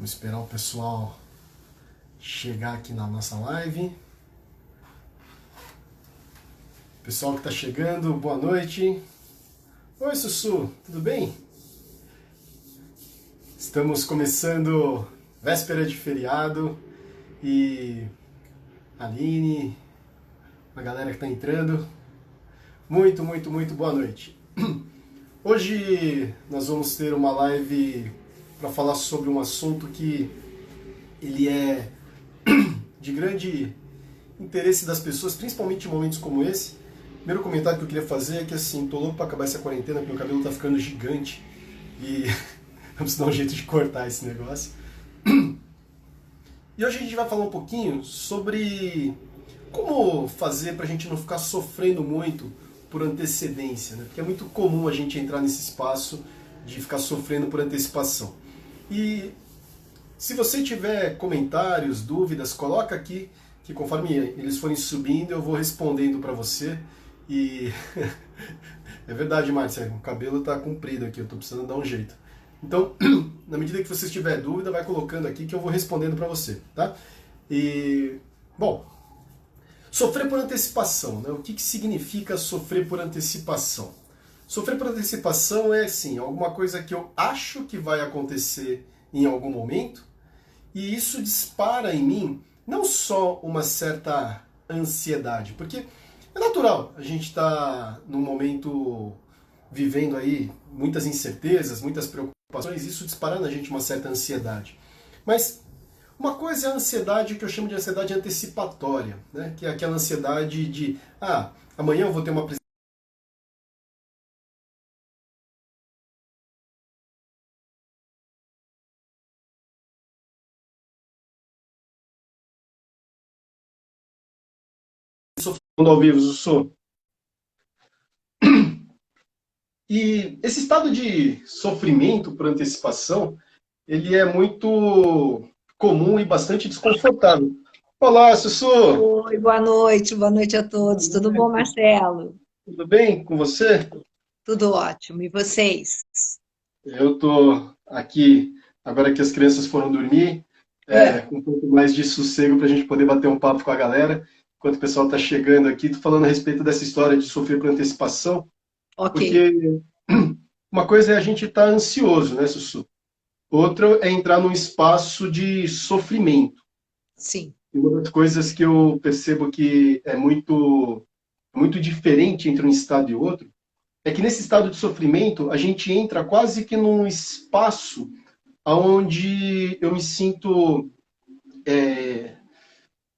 Vou esperar o pessoal chegar aqui na nossa live. Pessoal que está chegando, boa noite. Oi, Sussu, tudo bem? Estamos começando véspera de feriado e Aline, a galera que está entrando. Muito boa noite. Hoje nós vamos ter uma live para falar sobre um assunto que ele é de grande interesse das pessoas, principalmente em momentos como esse. Primeiro comentário que eu queria fazer é que assim, tô louco para acabar essa quarentena, porque meu cabelo tá ficando gigante e eu preciso dar um jeito de cortar esse negócio. E hoje a gente vai falar um pouquinho sobre como fazer para a gente não ficar sofrendo muito por antecedência, né? Porque é muito comum a gente entrar nesse espaço de ficar sofrendo por antecipação. E se você tiver comentários, dúvidas, coloca aqui, que conforme eles forem subindo eu vou respondendo para você. E é verdade, Márcia, o cabelo tá comprido aqui, eu tô precisando dar um jeito. Então, na medida que você tiver dúvida, vai colocando aqui que eu vou respondendo para você, tá? E, bom, sofrer por antecipação, né? O que significa sofrer por antecipação? Sofrer por antecipação é, assim, alguma coisa que eu acho que vai acontecer em algum momento, e isso dispara em mim não só uma certa ansiedade, porque é natural, a gente está num momento vivendo aí muitas incertezas, muitas preocupações, isso dispara na gente uma certa ansiedade. Mas uma coisa é a ansiedade que eu chamo de ansiedade antecipatória, né? Que é aquela ansiedade de, amanhã eu vou ter uma apresentação ao vivo, eu sou. E esse estado de sofrimento por antecipação, ele é muito comum e bastante desconfortável. Olá, Sussu! Oi, boa noite a todos. Tudo bom, Marcelo? Tudo bem com você? Tudo ótimo. E vocês? Eu estou aqui, agora que as crianças foram dormir, É, com um pouco mais de sossego para a gente poder bater um papo com a galera. Enquanto o pessoal está chegando aqui, estou falando a respeito dessa história de sofrer por antecipação, ok, porque uma coisa é a gente estar ansioso, né, Sussu? Outra é entrar num espaço de sofrimento. sim. E uma das coisas que eu percebo que é muito diferente entre um estado e outro é que nesse estado de sofrimento a gente entra quase que num espaço onde eu me sinto,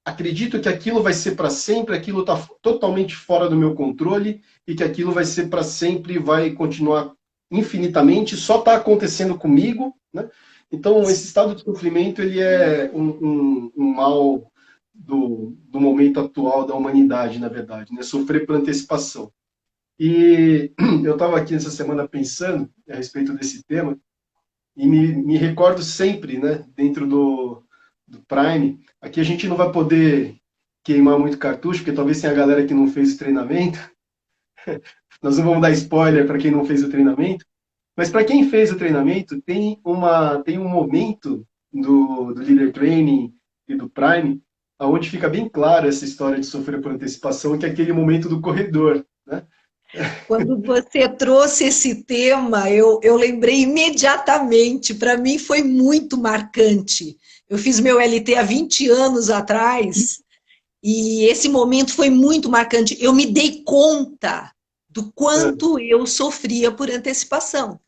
acredito que aquilo vai ser para sempre, aquilo está totalmente fora do meu controle e que aquilo vai ser para sempre e vai continuar infinitamente, só está acontecendo comigo, né? Então esse estado de sofrimento ele é um mal do momento atual da humanidade, na verdade, né? Sofrer por antecipação. E eu estava aqui essa semana pensando a respeito desse tema e me recordo sempre, né, dentro do Prime, aqui a gente não vai poder queimar muito cartucho, porque talvez tenha a galera que não fez o treinamento. Nós não vamos dar spoiler para quem não fez o treinamento, mas para quem fez o treinamento, tem um momento do Leader Training e do Prime, onde fica bem claro essa história de sofrer por antecipação, que é aquele momento do corredor, né? Quando você trouxe esse tema, eu lembrei imediatamente. Para mim foi muito marcante. Eu fiz meu LT há 20 anos atrás e esse momento foi muito marcante. Eu me dei conta do quanto eu sofria por antecipação.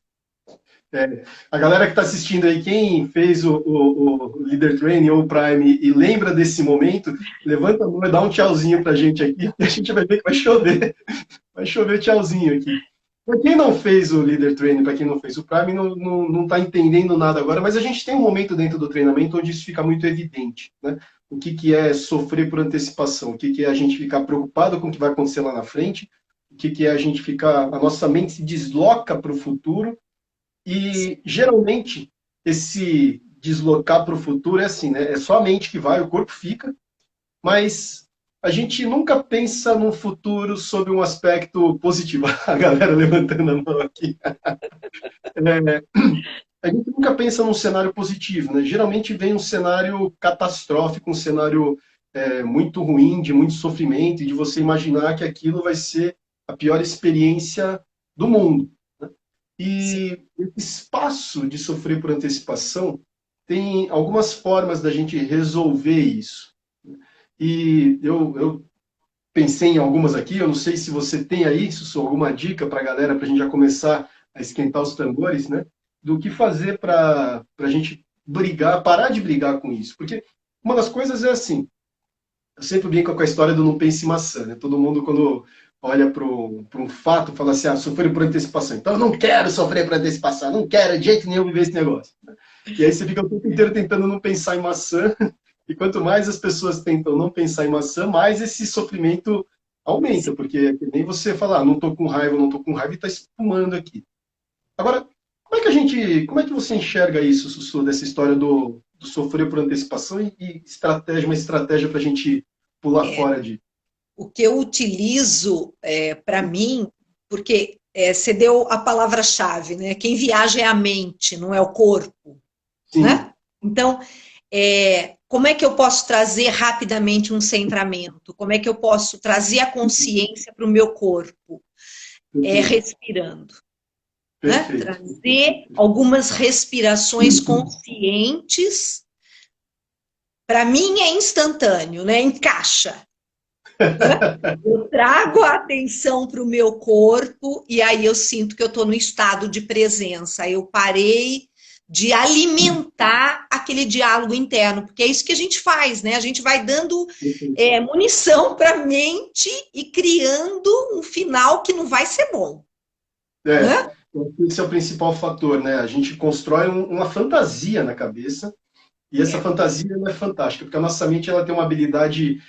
A galera que está assistindo aí, quem fez o Leader Training ou o Prime e lembra desse momento, levanta a mão e dá um tchauzinho para a gente aqui, e a gente vai ver que vai chover. Vai chover tchauzinho aqui. Para quem não fez o Leader Training, para quem não fez o Prime, não está entendendo nada agora, mas a gente tem um momento dentro do treinamento onde isso fica muito evidente, né? O que é sofrer por antecipação, o que é a gente ficar preocupado com o que vai acontecer lá na frente, o que é a gente ficar, a nossa mente se desloca para o futuro e geralmente esse deslocar para o futuro é assim, né? É só a mente que vai, o corpo fica, mas a gente nunca pensa num futuro sob um aspecto positivo. A galera levantando a mão aqui. É, a gente nunca pensa num cenário positivo, né? Geralmente vem um cenário catastrófico, um cenário muito ruim, de muito sofrimento, e de você imaginar que aquilo vai ser a pior experiência do mundo. Sim. E esse espaço de sofrer por antecipação tem algumas formas da gente resolver isso. E eu pensei em algumas aqui, eu não sei se você tem aí, se sou alguma dica para a galera, para a gente já começar a esquentar os tambores, né? Do que fazer para a gente brigar, parar de brigar com isso. Porque uma das coisas é assim, eu sempre brinco com a história do não pense em maçã, né? Todo mundo, quando olha para um fato, fala assim, sofrer por antecipação. Então, eu não quero sofrer por antecipação, não quero de jeito nenhum viver esse negócio. E aí você fica o tempo inteiro tentando não pensar em maçã, e quanto mais as pessoas tentam não pensar em maçã, mais esse sofrimento aumenta, porque nem você falar, não estou com raiva, não estou com raiva, e está espumando aqui. Agora, como é que você enxerga isso, Sussu, dessa história do sofrer por antecipação e uma estratégia para a gente pular fora de... O que eu utilizo para mim, porque você deu a palavra-chave, né? Quem viaja é a mente, não é o corpo, Sim, né? Então, como é que eu posso trazer rapidamente um centramento? Como é que eu posso trazer a consciência para o meu corpo? perfeito, Respirando, né? perfeito, perfeito, Trazer algumas respirações conscientes. Para mim é instantâneo, né? Encaixa. Né? Eu trago a atenção para o meu corpo e aí eu sinto que eu estou no estado de presença. Eu parei de alimentar aquele diálogo interno, porque é isso que a gente faz, né? A gente vai dando perfeito. munição para a mente e criando um final que não vai ser bom, É, né? esse é o principal fator, né? A gente constrói uma fantasia na cabeça e essa É, fantasia ela é fantástica, porque a nossa mente ela tem uma habilidade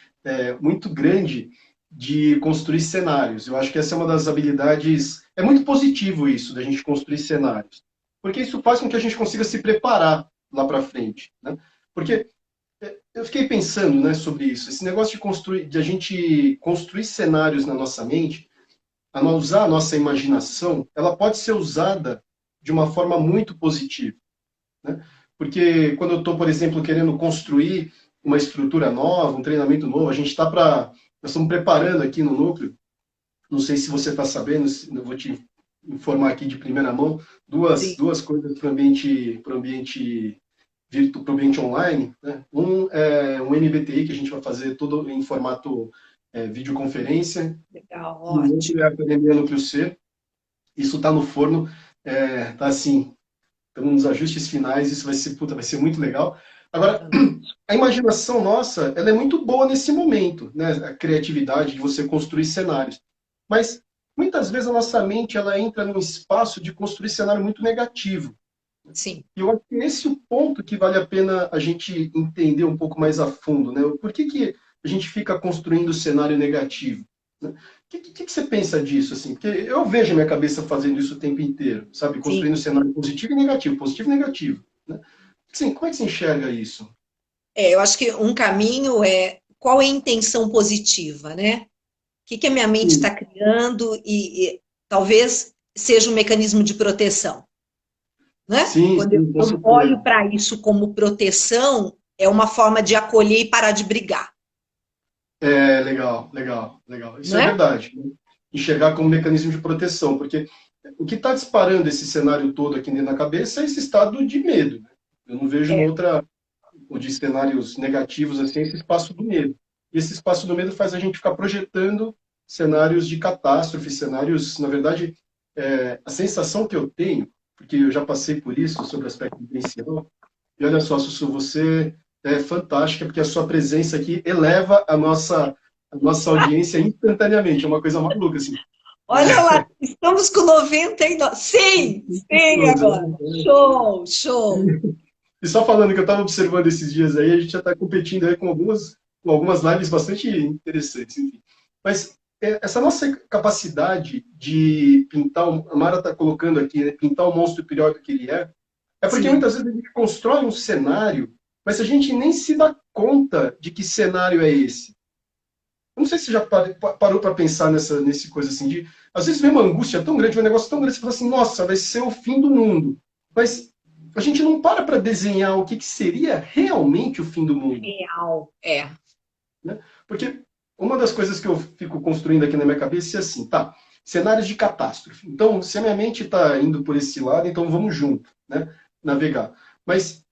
muito grande de construir cenários. Eu acho que essa é uma das habilidades. É muito positivo isso, da gente construir cenários, porque isso faz com que a gente consiga se preparar lá para frente, né? Porque eu fiquei pensando, né, sobre isso. Esse negócio de a gente construir cenários na nossa mente, a não usar a nossa imaginação, ela pode ser usada de uma forma muito positiva, né? Porque quando eu estou, por exemplo, querendo construir uma estrutura nova, um treinamento novo, a gente está para. Nós estamos preparando aqui no núcleo, não sei se você está sabendo, eu vou te informar aqui de primeira mão, sim, duas coisas para o ambiente virtual, para o ambiente online. Né? Um é um NBTI, que a gente vai fazer todo em formato videoconferência, legal, e o outro ótimo. é a Academia Núcleo C. Isso está no forno, está assim, estamos nos ajustes finais, isso vai ser, puta, vai ser muito legal. Agora, a imaginação nossa, ela é muito boa nesse momento, né? A criatividade de você construir cenários. Mas muitas vezes a nossa mente ela entra num espaço de construir cenário muito negativo. Sim. E eu acho que esse é o ponto que vale a pena a gente entender um pouco mais a fundo, né? Por que a gente fica construindo cenário negativo? Né? O que você pensa disso, assim? Porque eu vejo a minha cabeça fazendo isso o tempo inteiro, sabe? Sim. Construindo cenário positivo e negativo, né? Assim, como é que você enxerga isso? Eu acho que um caminho é qual é a intenção positiva, né? O que a minha mente está Sim, criando e talvez seja um mecanismo de proteção, né? sim, Quando eu, sim, com eu olho certeza. para isso como proteção, é uma forma de acolher e parar de brigar, Legal, legal, legal. Isso é né? verdade, né? Enxergar como mecanismo de proteção, porque o que está disparando esse cenário todo aqui dentro da cabeça é esse estado de medo, né? Eu não vejo uma É, outra, ou de cenários negativos assim, esse espaço do medo. E esse espaço do medo faz a gente ficar projetando cenários de catástrofe, cenários, na verdade, a sensação que eu tenho, porque eu já passei por isso, sobre o aspecto vivencial, e olha só, Sussu, você é fantástica, porque a sua presença aqui eleva a nossa audiência instantaneamente, é uma coisa maluca, assim. olha lá, estamos com 99. Sim, sim, agora. Show, show. E só falando que eu estava observando esses dias aí, a gente já está competindo aí com algumas lives bastante interessantes, enfim. Mas essa nossa capacidade de pintar, a Mara está colocando aqui, né, pintar o monstro pior do que ele é porque Sim, muitas vezes a gente constrói um cenário, mas a gente nem se dá conta de que cenário é esse. Eu não sei se você já parou para pensar nesse coisa assim, às vezes vem uma angústia tão grande, um negócio tão grande, você fala assim, nossa, vai ser o fim do mundo. Mas a gente não para desenhar o que seria realmente o fim do mundo. Real, é. Né? Porque uma das coisas que eu fico construindo aqui na minha cabeça é assim, tá, cenários de catástrofe. Então, se a minha mente está indo por esse lado, então vamos junto, né? Navegar. Mas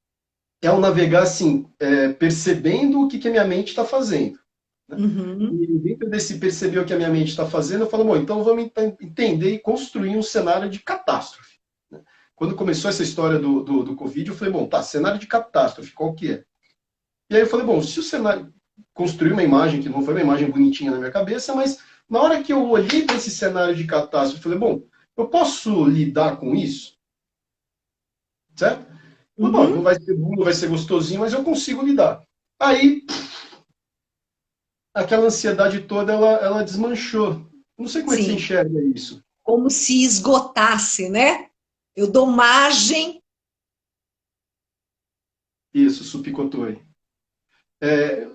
é um navegar assim, percebendo o que a minha mente está fazendo. Né? Uhum. E dentro desse perceber o que a minha mente está fazendo, eu falo, bom, então vamos entender e construir um cenário de catástrofe. Né? Quando começou essa história do Covid, eu falei, bom, tá, cenário de catástrofe, qual que é? E aí eu falei, bom, se o cenário construir uma imagem, que não foi uma imagem bonitinha na minha cabeça, mas na hora que eu olhei para esse cenário de catástrofe, eu falei, bom, eu posso lidar com isso? Certo? Bom, não Uhum. vai ser bom, não vai ser gostosinho, mas eu consigo lidar. Aí, aquela ansiedade toda, ela desmanchou. Não sei como é que você Sim, enxerga isso. como se esgotasse, né? Eu dou margem. Isso, supicotou aí.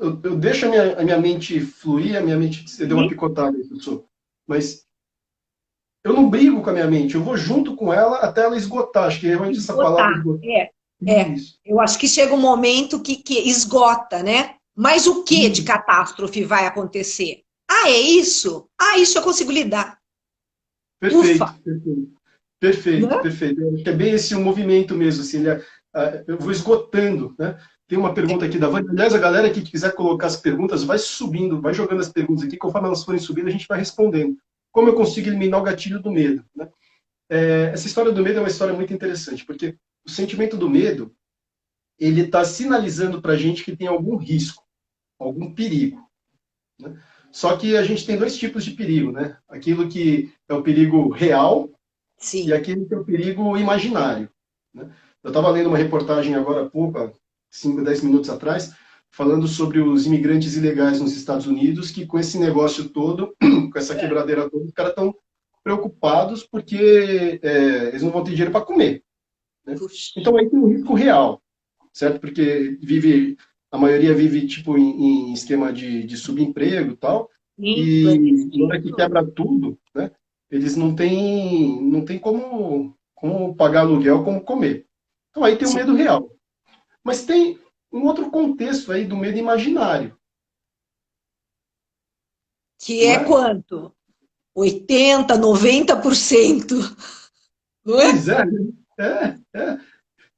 Eu deixo a minha mente fluir, a minha mente. Você deu uma Sim. picotada aí, professor. Mas eu não brigo com a minha mente, eu vou junto com ela até ela esgotar. Acho que realmente essa palavra Esgotar. esgotar. É. Isso. Eu acho que chega um momento que esgota, né? Mas o que de Isso. catástrofe vai acontecer? Ah, é isso? Ah, isso eu consigo lidar. Perfeito, Ufa, perfeito. Perfeito, né? perfeito. Eu acho que é bem esse o movimento mesmo, assim, eu vou esgotando, né? Tem uma pergunta aqui da Vânia. Aliás, a galera que quiser colocar as perguntas, vai subindo, vai jogando as perguntas aqui, conforme elas forem subindo, a gente vai respondendo. Como eu consigo eliminar o gatilho do medo, né? Essa história do medo é uma história muito interessante, porque o sentimento do medo, ele está sinalizando para a gente que tem algum risco, algum perigo, né? Só que a gente tem dois tipos de perigo, né? Aquilo que é o perigo real, e Sim. aquele que é o perigo imaginário. Né? Eu estava lendo uma reportagem agora há pouco, há 5, 10 minutos atrás, falando sobre os imigrantes ilegais nos Estados Unidos, que com esse negócio todo, com essa quebradeira toda, os caras estão preocupados porque eles não vão ter dinheiro para comer. Né? Puxa. Então aí tem um risco real, certo? Porque a maioria vive tipo em esquema de subemprego e tal, Sim, e na hora que clandestino. quebra tudo, né? Eles não têm como pagar aluguel, como comer. Então aí tem o Sim. medo real. Mas tem um outro contexto aí do medo imaginário, Que não é é? quanto? 80, 90%, não é? Pois é,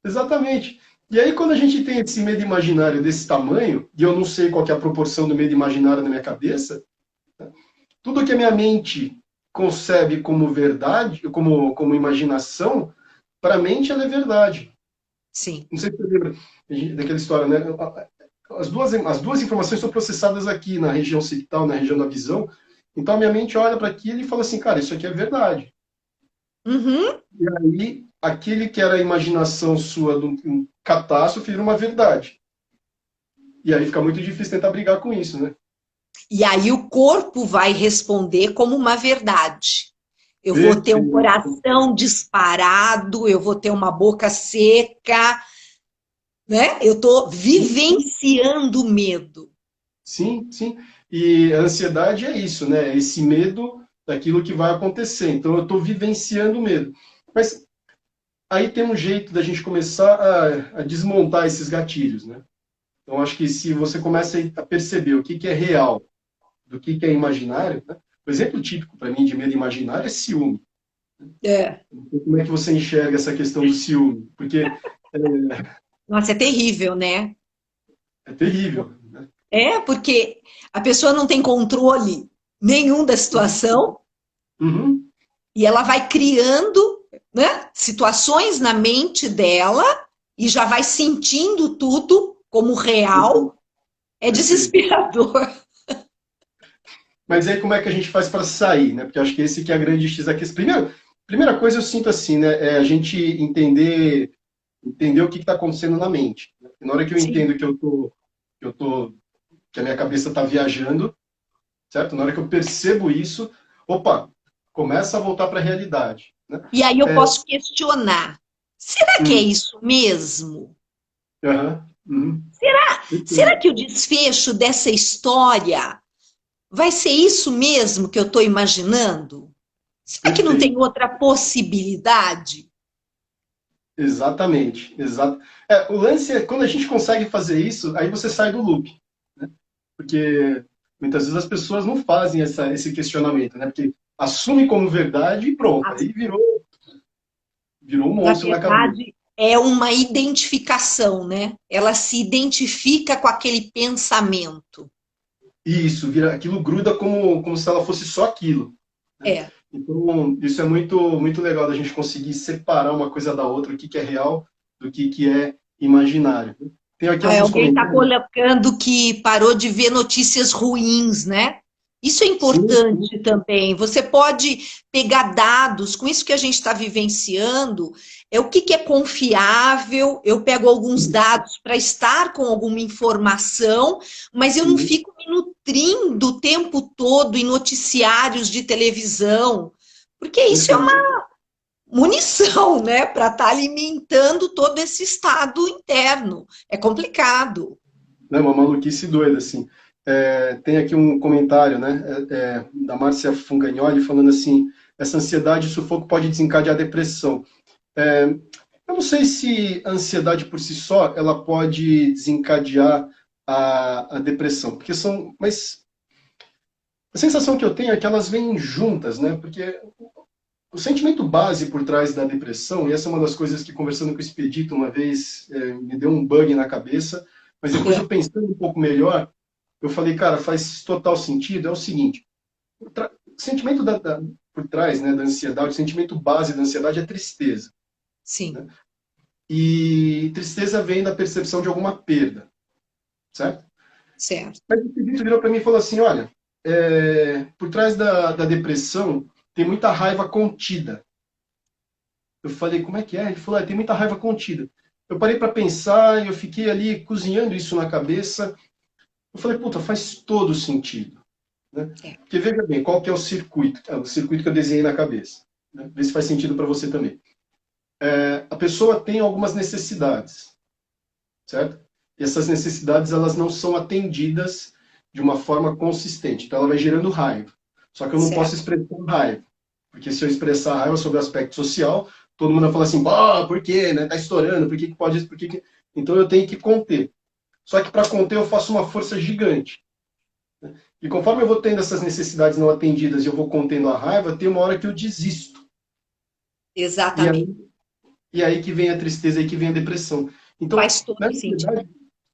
exatamente. E aí quando a gente tem esse medo imaginário desse tamanho, e eu não sei qual que é a proporção do medo imaginário na minha cabeça, tudo que a minha mente concebe como verdade, como imaginação, para a mente ela é verdade. Sim. Não sei se você lembra daquela história, né? As duas informações são processadas aqui na região occipital, na região da visão. Então a minha mente olha para aquilo e fala assim, cara, isso aqui é verdade. Uhum. E aí, aquele que era a imaginação sua de um catástrofe vira uma verdade. E aí fica muito difícil tentar brigar com isso, né? E aí o corpo vai responder como uma verdade. Eu vou ter um Perfeito. coração disparado, eu vou ter uma boca seca, né? Eu estou Sim, vivenciando o medo. sim, sim. E a ansiedade é isso, né? Esse medo daquilo que vai acontecer. Então eu estou vivenciando o medo. Mas aí tem um jeito da gente começar a desmontar esses gatilhos, né? Então acho que se você começa a perceber o que é real do que é imaginário, né? O exemplo típico para mim de medo imaginário é ciúme. É. Como é que você enxerga essa questão do ciúme? Porque Nossa, é terrível, né? é terrível, né? É, porque a pessoa não tem controle nenhum da situação Uhum. e ela vai criando, né, situações na mente dela e já vai sentindo tudo como Perfeito. real. É Perfeito. desesperador. Mas aí como é que a gente faz para sair, né? Porque acho que esse que é a grande X da questão. Primeira coisa eu sinto assim, né? É a gente entender o que está acontecendo na mente. Né? Na hora que eu Sim. entendo que eu tô, que a minha cabeça está viajando, certo? Na hora que eu percebo isso, opa, começa a voltar para a realidade, né? E aí eu É, posso questionar: será que é hum, isso mesmo? aham, Será perfeito, que o desfecho dessa história vai ser isso mesmo que eu estou imaginando? Será que não tem perfeito. outra possibilidade? Exatamente, exato. É, o lance é quando a gente consegue fazer isso, aí você sai do loop, né? Porque muitas vezes as pessoas não fazem esse questionamento, né? Porque assume como verdade e pronto, aí virou um Na monstro na cabeça. verdade, é uma identificação, né? Ela se identifica com aquele pensamento. E isso, vira, aquilo gruda como se ela fosse só aquilo, né? É. Então, isso é muito legal da gente conseguir separar uma coisa da outra, o que que é real do que é imaginário. Tem aqui Ah, alguns alguém está comentários. colocando que parou de ver notícias ruins, né? Isso é Sim, sim, importante também. Você pode pegar dados, com isso que a gente está vivenciando, é o que, que é confiável. Eu pego alguns dados para estar com alguma informação, mas eu não sim. fico me nutrindo o tempo todo em noticiários de televisão, porque isso é Perfeito. uma munição, né, para estar alimentando todo esse estado interno. É complicado. Né, uma maluquice doida, assim. É, tem aqui um comentário, né, da Márcia Fungagnoli falando assim, essa ansiedade e sufoco pode desencadear depressão. É, eu não sei se a ansiedade por si só, ela pode desencadear a depressão, porque mas a sensação que eu tenho é que elas vêm juntas, né, porque o sentimento base por trás da depressão, e essa é uma das coisas que, conversando com o Expedito uma vez, me deu um bug na cabeça, mas depois eu pensando um pouco melhor, eu falei, cara, faz total sentido. É o seguinte, o sentimento por trás, né, da ansiedade, o sentimento base da ansiedade é tristeza. Sim, Né? E tristeza vem da percepção de alguma perda, certo? certo. Mas o Expedito virou para mim e falou assim, olha, por trás da depressão tem muita raiva contida. Eu falei, como é que é? Ele falou, tem muita raiva contida. Eu parei para pensar e eu fiquei ali cozinhando isso na cabeça. Eu falei, puta, faz todo sentido. Né? É. Porque veja bem, qual que é o circuito? É o circuito que eu desenhei na cabeça. Né? Vê se faz sentido para você também. A pessoa tem algumas necessidades, certo? E essas necessidades elas não são atendidas de uma forma consistente. Então ela vai gerando raiva. Só que eu não posso Certo. expressar raiva. Porque se eu expressar raiva sobre o aspecto social, todo mundo vai falar assim, ah, por quê? Né? Tá estourando, por que, que pode isso? Por que que... Então eu tenho que conter. Só que para conter eu faço uma força gigante. E conforme eu vou tendo essas necessidades não atendidas e eu vou contendo a raiva, tem uma hora que eu desisto. E Exatamente. aí, e aí que vem a tristeza, aí que vem a depressão. Então, Faz todo na sentido. ansiedade,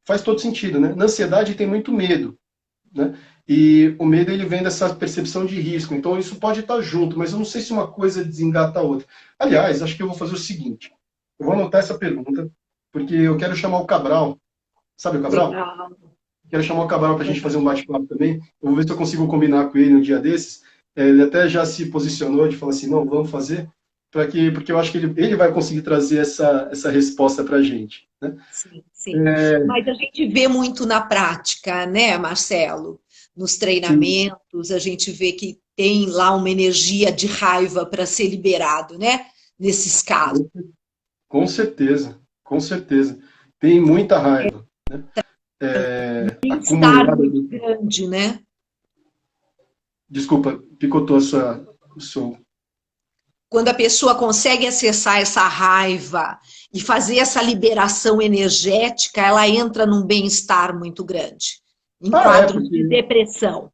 faz todo sentido, né? Na ansiedade tem muito medo, né? E o medo ele vem dessa percepção de risco. Então isso pode estar junto, mas eu não sei se uma coisa desengata a outra. Aliás, acho que eu vou fazer o seguinte. Eu vou anotar essa pergunta, porque eu quero chamar o Cabral. Sabe o Cabral? Legal. Quero chamar o Cabral para a gente Legal. fazer um bate-papo também. Eu vou ver se eu consigo combinar com ele um dia desses. Ele até já se posicionou de falar assim, não, vamos fazer, porque eu acho que ele vai conseguir trazer essa resposta para a gente. Né? Sim, sim. Mas a gente vê muito na prática, né, Marcelo? Nos Sim, treinamentos, a gente vê que tem lá uma energia de raiva para ser liberado, né? Nesses casos. com certeza, com certeza. Tem muita raiva Bem-estar acumulada. muito grande, né? Desculpa, picotou o seu. Quando a pessoa consegue acessar essa raiva e fazer essa liberação energética, ela entra num bem-estar muito grande, em Ah, quadros de porque. depressão.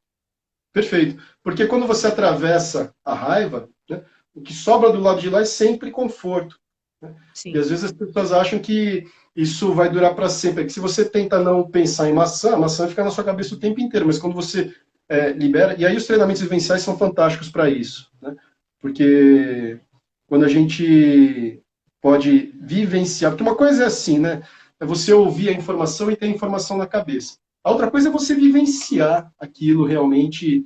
Perfeito. Porque quando você atravessa a raiva, né, o que sobra do lado de lá é sempre conforto. Né? E Sim, às vezes as pessoas acham que isso vai durar para sempre. É que se você tenta não pensar em maçã, a maçã fica na sua cabeça o tempo inteiro. Mas quando você libera. E aí os treinamentos vivenciais são fantásticos para isso. Né? Porque quando a gente pode vivenciar. Porque uma coisa é assim, né? É você ouvir a informação e ter a informação na cabeça. A outra coisa é você vivenciar aquilo realmente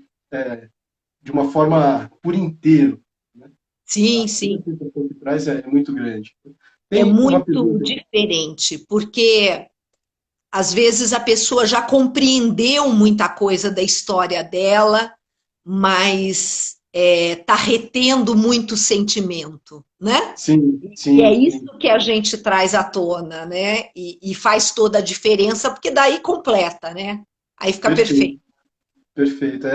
de uma forma por inteiro. Né? sim, A sim. sensação que traz é muito grande. É Tem uma muito pergunta. diferente, porque às vezes a pessoa já compreendeu muita coisa da história dela, mas está retendo muito sentimento, né? Sim, E é sim, isso sim. que a gente traz à tona, né? E faz toda a diferença, porque daí completa, né? Aí fica Perfeito, perfeito. perfeito.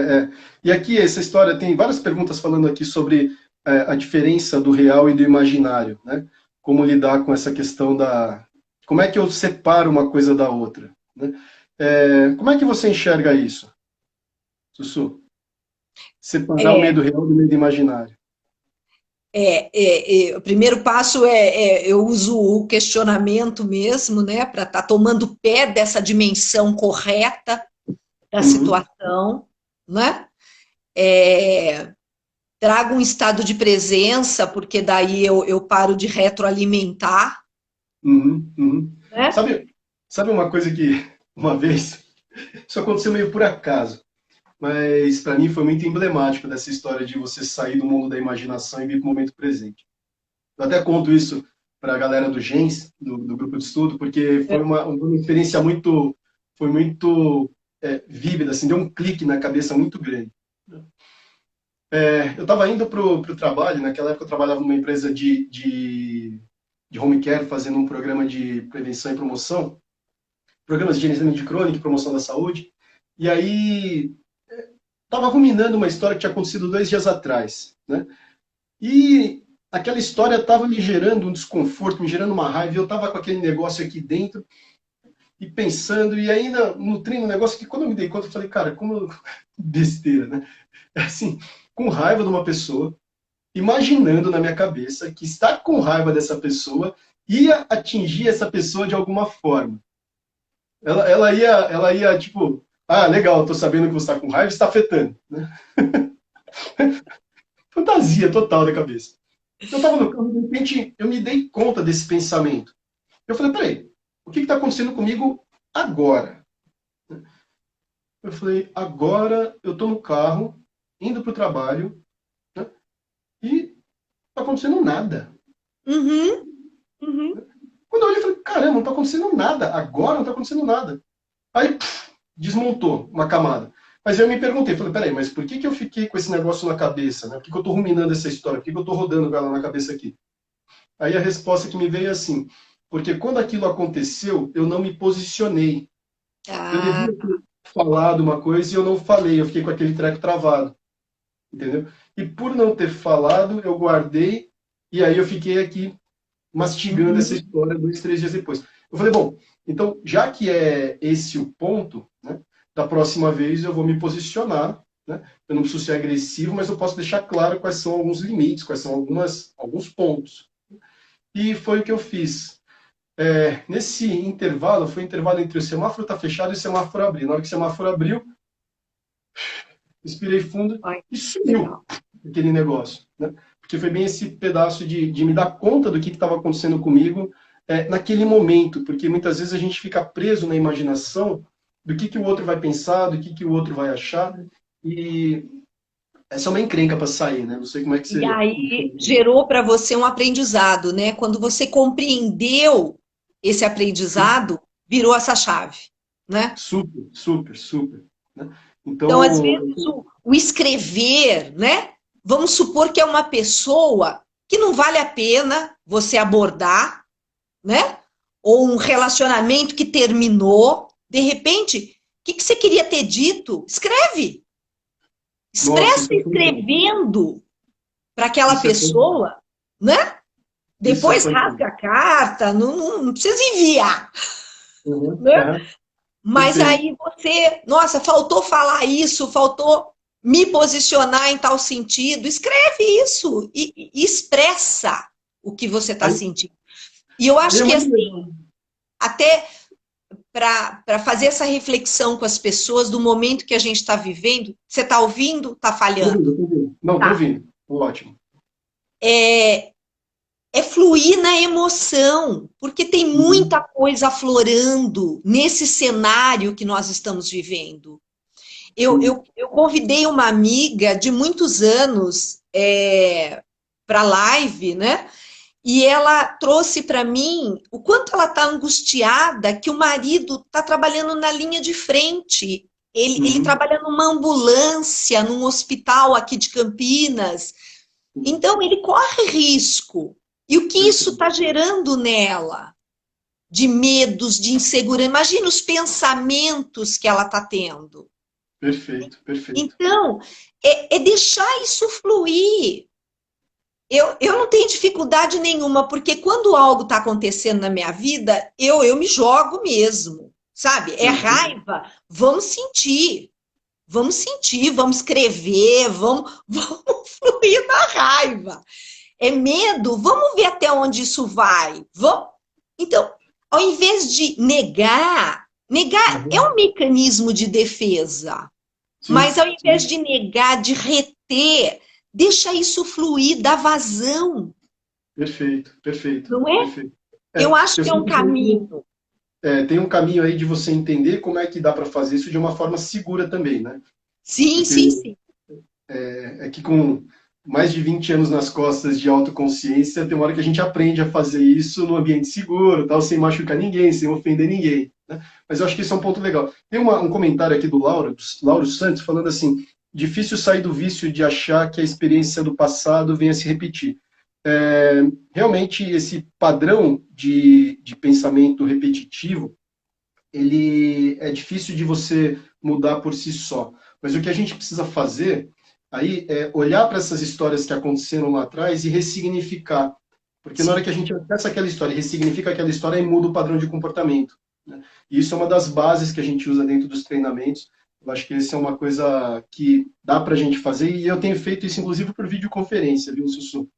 E aqui, essa história, tem várias perguntas falando aqui sobre a diferença do real e do imaginário. Né? como lidar com essa questão da... Como é que eu separo uma coisa da outra, né? Como é que você enxerga isso, Sussu? Separar o É, medo real do medo imaginário. o primeiro passo eu uso o questionamento mesmo, né, para estar tomando pé dessa dimensão correta da Uhum, situação, né? É, trago um estado de presença, porque daí eu paro de retroalimentar, uhum, uhum. né? Sabe uma coisa que, uma vez, isso aconteceu meio por acaso, mas para mim foi muito emblemático dessa história de você sair do mundo da imaginação e vir para o momento presente. Eu até conto isso para a galera do GENS, do grupo de estudo, porque foi uma experiência foi muito vívida, assim, deu um clique na cabeça muito grande. Eu estava indo para o trabalho, naquela época eu trabalhava numa empresa de home care, fazendo um programa de prevenção e promoção, programas de gerenciamento de crônica e promoção da saúde, e aí estava ruminando uma história que tinha acontecido 2 dias atrás, né? E aquela história estava me gerando um desconforto, me gerando uma raiva, e eu estava com aquele negócio aqui dentro, e pensando, e ainda nutrindo um negócio que quando eu me dei conta, eu falei, cara, como besteira, né? Assim, com raiva de uma pessoa, imaginando na minha cabeça que estar com raiva dessa pessoa ia atingir essa pessoa de alguma forma. Ela ia tipo, ah, legal, tô sabendo que você está com raiva, está afetando, né? Fantasia total da cabeça. Eu estava no carro, de repente, eu me dei conta desse pensamento. Eu falei, peraí, o que está acontecendo comigo agora? Eu falei, agora eu estou no carro, indo para o trabalho, né, e não está acontecendo nada. Uhum, uhum. Quando eu olhei, eu falei, caramba, não está acontecendo nada. Agora não está acontecendo nada. Aí, desmontou uma camada. Mas eu me perguntei, falei, peraí, mas por que eu fiquei com esse negócio na cabeça? Né? Por que eu estou ruminando essa história? Por que eu estou rodando com ela na cabeça aqui? Aí a resposta que me veio é assim, porque quando aquilo aconteceu, eu não me posicionei. Eu Ah, devia ter falado uma coisa e eu não falei, eu fiquei com aquele treco travado, entendeu? E por não ter falado, eu guardei, e aí eu fiquei aqui mastigando essa uhum. história 2, 3 dias depois. Eu falei, bom, então, já que é esse o ponto, né, da próxima vez eu vou me posicionar, né? Eu não preciso ser agressivo, mas eu posso deixar claro quais são alguns limites, quais são alguns pontos. E foi o que eu fiz. Nesse intervalo, foi o intervalo entre o semáforo estar fechado e o semáforo abrir. Na hora que o semáforo abriu, respirei fundo Ai, e sumiu legal. aquele negócio, né? Porque foi bem esse pedaço de me dar conta do que estava acontecendo comigo naquele momento, porque muitas vezes a gente fica preso na imaginação do que o outro vai pensar, do que o outro vai achar, e essa é uma encrenca para sair, né? Não sei como é que E você aí enxerga. gerou para você um aprendizado, né? Quando você compreendeu esse aprendizado, virou essa chave, né? Super, super, super, né? Então, às Então, vezes, o escrever, né? Vamos supor que é uma pessoa que não vale a pena você abordar, né? Ou um relacionamento que terminou. De repente, o que você queria ter dito? Escreve. nossa, Expressa escrevendo para aquela isso é fantástico. pessoa, né? Isso é Depois rasga fantástico. a carta, não precisa enviar, Uhum, né? uhum, Mas perfeito. aí você, nossa, faltou falar isso, faltou me posicionar em tal sentido. Escreve isso e expressa o que você está Aí, sentindo. E eu aí acho é que muito assim, legal. até para fazer essa reflexão com as pessoas do momento que a gente está vivendo, você está ouvindo? Está Tô ouvindo, falhando? tô ouvindo. Não, tô Tá. ouvindo. Ótimo. É, é fluir na emoção, porque tem muita Uhum, coisa aflorando nesse cenário que nós estamos vivendo. sim. Eu convidei uma amiga de muitos anos para live, né? E ela trouxe para mim o quanto ela está angustiada que o marido está trabalhando na linha de frente. Ele Uhum, trabalha numa ambulância, num hospital aqui de Campinas. sim. Então, ele corre risco. E o que isso Perfeito, está gerando nela? De medos, de insegurança. Imagina os pensamentos que ela está tendo. perfeito, perfeito. Então, é deixar isso fluir. Eu não tenho dificuldade nenhuma, porque quando algo está acontecendo na minha vida, eu me jogo mesmo, sabe? É Uhum. raiva, vamos sentir, vamos escrever, vamos fluir na raiva. É medo, vamos ver até onde isso vai. Vamos... Então, ao invés de negar é Uhum. um mecanismo de defesa, mas Sim, ao invés sim. de negar, de reter, deixa isso fluir, dá vazão, Perfeito, perfeito, não é? perfeito. Eu É, acho eu que é um sinto que caminho. tem um caminho aí de você entender como é que dá para fazer isso de uma forma segura também, né? Sim, Porque sim, sim. é que com mais de 20 anos nas costas de autoconsciência, tem uma hora que a gente aprende a fazer isso no ambiente seguro, tal, sem machucar ninguém, sem ofender ninguém, né? Mas eu acho que isso é um ponto legal. Tem um comentário aqui do Lauro Santos falando assim: difícil sair do vício de achar que a experiência do passado venha se repetir. Realmente, esse padrão de pensamento repetitivo, ele é difícil de você mudar por si só. Mas o que a gente precisa fazer aí é olhar para essas histórias que aconteceram lá atrás e ressignificar. Porque na hora Sim. que a gente acessa aquela história, ressignifica aquela história e muda o padrão de comportamento, né? E isso é uma das bases que a gente usa dentro dos treinamentos. Eu acho que isso é uma coisa que dá para a gente fazer e eu tenho feito isso, inclusive, por videoconferência, viu, Sussu?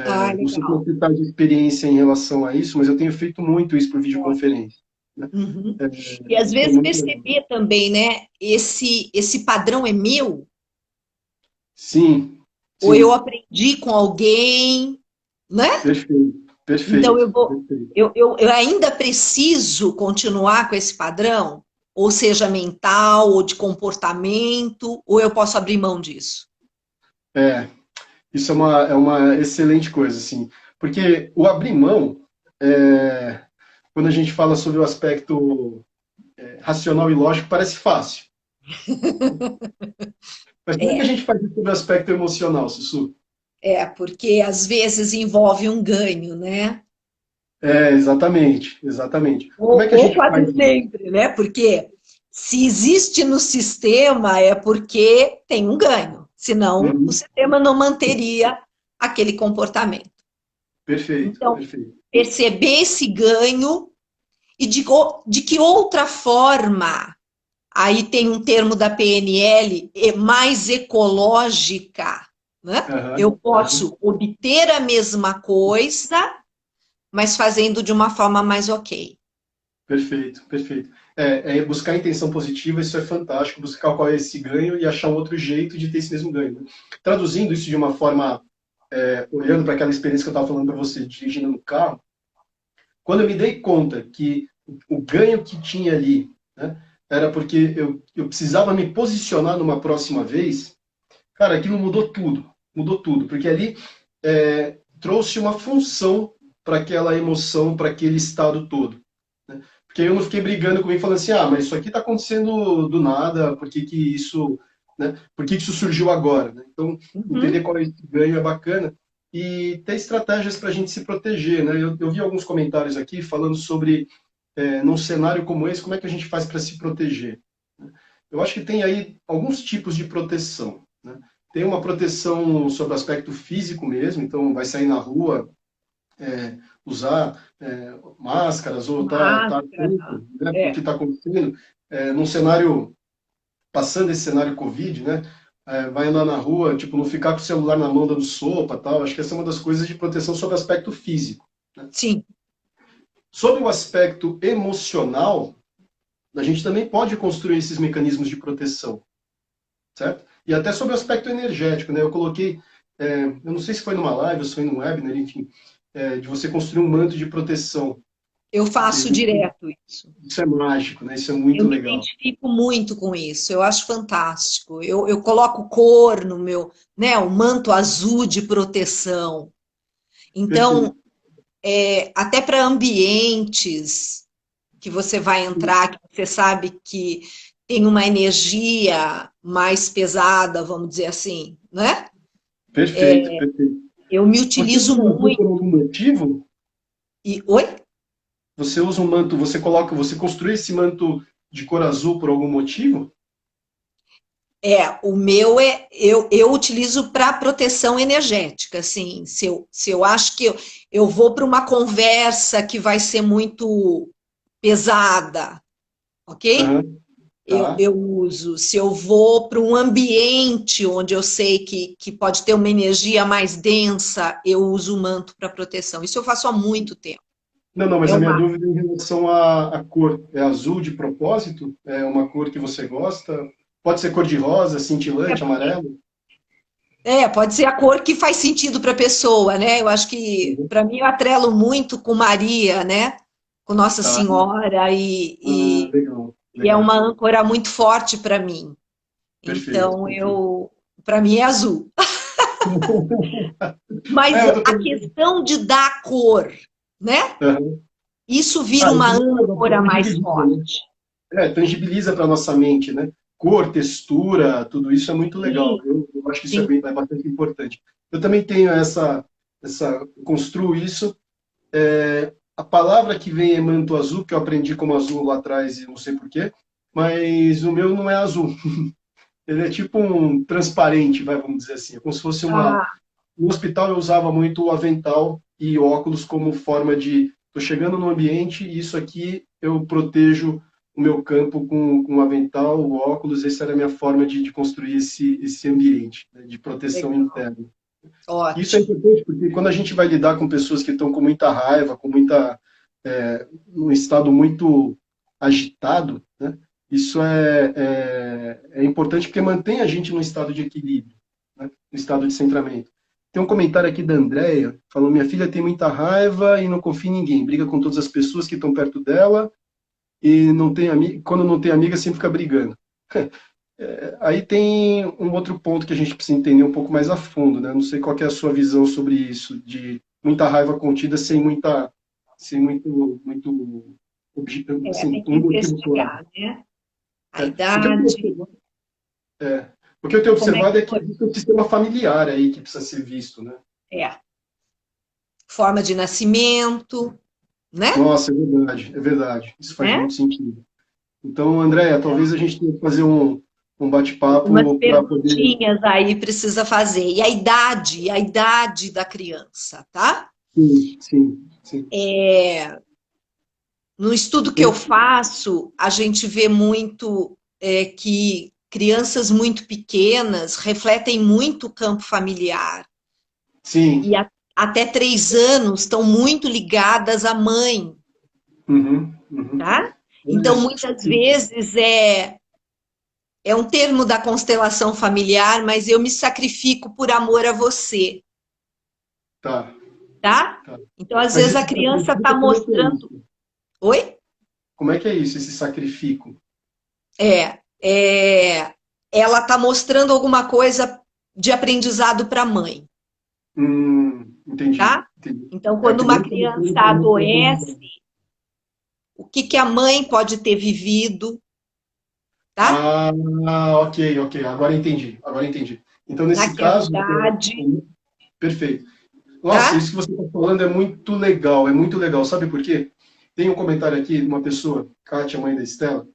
Ah, Não sei como legal. você está de experiência em relação a isso, mas eu tenho feito muito isso por videoconferência, né? Uhum. É, E às isso é vezes muito legal. perceber também, né? Esse padrão é meu, Sim, ou eu sim, aprendi com alguém, né? perfeito, Então perfeito, eu vou, perfeito. eu ainda preciso continuar com esse padrão, ou seja, mental, ou de comportamento, ou eu posso abrir mão disso. É, isso é uma excelente coisa, assim, porque o abrir mão, quando a gente fala sobre o aspecto racional e lógico, parece fácil. Mas como é que a É, gente faz isso sobre o aspecto emocional, Sussu? porque às vezes envolve um ganho, né? Exatamente, exatamente. Como é que a Ou gente quase faz isso? sempre, né? Porque se existe no sistema é porque tem um ganho, senão o Uhum. sistema não manteria aquele comportamento. Perfeito, Então, perfeito. perceber esse ganho e de que outra forma, aí tem um termo da PNL, é mais ecológica, né? Eu Aham, aham. posso obter a mesma coisa, mas fazendo de uma forma mais ok. Perfeito, perfeito. Buscar a intenção positiva, isso é fantástico, buscar qual é esse ganho e achar um outro jeito de ter esse mesmo ganho, né? Traduzindo isso de uma forma, olhando para aquela experiência que eu estava falando para você, dirigindo no carro, quando eu me dei conta que o ganho que tinha ali, né, era porque eu precisava me posicionar numa próxima vez, cara, aquilo mudou tudo, porque ali trouxe uma função para aquela emoção, para aquele estado todo, né? Porque eu não fiquei brigando comigo falando assim, mas isso aqui está acontecendo do nada, por que que isso, né? Por que que isso surgiu agora, né? Então, entender Uhum. qual é esse ganho é bacana e ter estratégias para a gente se proteger, né? Eu vi alguns comentários aqui falando sobre, num cenário como esse, como é que a gente faz para se proteger, né? Eu acho que tem aí alguns tipos de proteção, né? Tem uma proteção sobre o aspecto físico mesmo, então vai sair na rua, usar máscaras ou tá Máscara. atento, né, para o É. que está acontecendo, num cenário, passando esse cenário Covid, né, vai andar na rua, tipo, não ficar com o celular na mão dando sopa, tal. Acho que essa é uma das coisas de proteção sobre o aspecto físico, né? Sim, Sobre o aspecto emocional, a gente também pode construir esses mecanismos de proteção, certo? E até sobre o aspecto energético, né? Eu coloquei, eu não sei se foi numa live ou se foi num webinar, enfim, de você construir um manto de proteção, eu porque faço direto isso. isso é mágico, né? Isso é Eu muito me legal. identifico muito com isso, eu acho fantástico. Eu coloco cor no meu, né, o manto azul de proteção. Então, Perfeito. até para ambientes que você vai entrar, que você sabe que tem uma energia mais pesada, vamos dizer assim, né? Perfeito, perfeito. Eu me Você utilizo usa azul muito. por algum motivo? Oi? Você usa um manto, você construiu esse manto de cor azul por algum motivo? O meu eu utilizo para proteção energética, assim, se eu acho que eu vou para uma conversa que vai ser muito pesada, ok? Aham, tá. Eu uso. Se eu vou para um ambiente onde eu sei que pode ter uma energia mais densa, eu uso o manto para proteção. Isso eu faço há muito tempo. Não, não, mas É a minha uma, dúvida é em relação à cor. É azul de propósito? É uma cor que você gosta? Pode ser cor de rosa, cintilante, amarelo? pode ser a cor que faz sentido para a pessoa, né? Eu acho que, Uhum. para mim, eu atrelo muito com Maria, né? Com Nossa Tá. Senhora, Ah, legal, e é uma legal. âncora muito forte para mim. Perfeito, Então, perfeito. para mim é azul. Mas Eu tô a falando. questão de dar cor, né? Aham. Isso vira Ah, uma isso é legal, porque âncora mais tangibiliza, né? forte. Tangibiliza para nossa mente, né? Cor, textura, tudo isso é muito legal. Sim, Eu acho que isso é, sim. bem, é bastante importante. Eu também tenho construo isso. A palavra que vem é manto azul, que eu aprendi como azul lá atrás e não sei porquê, mas o meu não é azul. Ele é tipo um transparente, vamos dizer assim. É como se fosse uma. Ah, No hospital eu usava muito o avental e óculos como forma de. Estou chegando no ambiente e isso aqui eu protejo o meu campo com o avental, o óculos. Essa era a minha forma de construir esse ambiente, né, de proteção legal. interna. Isso é Ótimo. importante porque quando a gente vai lidar com pessoas que estão com muita raiva, num estado muito agitado, né? Isso é importante porque mantém a gente num estado de equilíbrio, né? No estado de centramento. Tem um comentário aqui da Andrea, falando: minha filha tem muita raiva e não confia em ninguém, briga com todas as pessoas que estão perto dela e não tem quando não tem amiga sempre fica brigando. Aí tem um outro ponto que a gente precisa entender um pouco mais a fundo, né? Não sei qual que é a sua visão sobre isso, de muita raiva contida sem muito, Tem assim, que um motivo claro. investigar, né? A É, o que eu tenho idade, observado, o que eu tenho como é que observado é que foi? existe um sistema familiar aí que precisa ser visto, né? É, forma de nascimento, né? Nossa, é verdade, isso faz Né? muito sentido. Então, Andréia, Então, talvez a gente tenha que fazer um algumas bate-papo para poder. perguntinhas aí precisa fazer. E a idade da criança, tá? Sim, sim, sim. No estudo que eu Tem- faço, a gente vê muito que crianças muito pequenas refletem muito o campo familiar. E Sim. até 3 anos estão muito ligadas à mãe, Uhum, uhum. tá? É, Então, muitas vezes é um termo da constelação familiar, mas eu me sacrifico por amor a você, tá, tá? tá. Então, às Mas vezes esse a criança está sacrifício, como é que é mostrando. isso? Oi? Como é que é isso, esse sacrifício? É, é, ela está mostrando alguma coisa de aprendizado para a mãe, Entendi, tá? entendi. Então, É, a quando uma criança não criança tem muito adoece, aprendizado. o que que a mãe pode ter vivido, tá? Ah, ok, ok. Agora entendi, agora entendi. Então, nesse Naquela caso, idade, perfeito. Nossa, tá? isso que você está falando é muito legal. Sabe por quê? Tem um comentário aqui de uma pessoa, Kátia, mãe da Estela.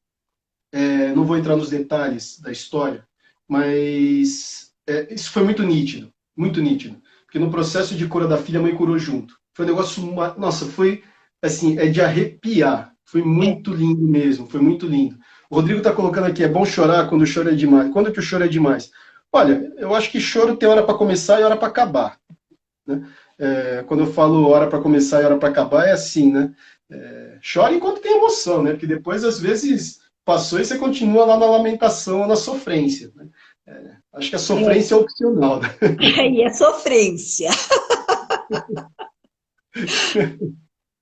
Não vou entrar nos detalhes da história, mas isso foi muito nítido, muito nítido. Porque no processo de cura da filha, a mãe curou junto. Foi um negócio, nossa, foi assim, é de arrepiar. Foi É, muito lindo mesmo, foi muito lindo. O Rodrigo está colocando aqui, é bom chorar quando o choro é demais. Quando que o choro é demais? Olha, eu acho que choro tem hora para começar e hora para acabar, né? Quando eu falo hora para começar e hora para acabar, é assim, né? Chora enquanto tem emoção, né? Porque depois, às vezes, passou e você continua lá na lamentação ou na sofrência, né? Acho que a é, sofrência é opcional, né? aí é sofrência.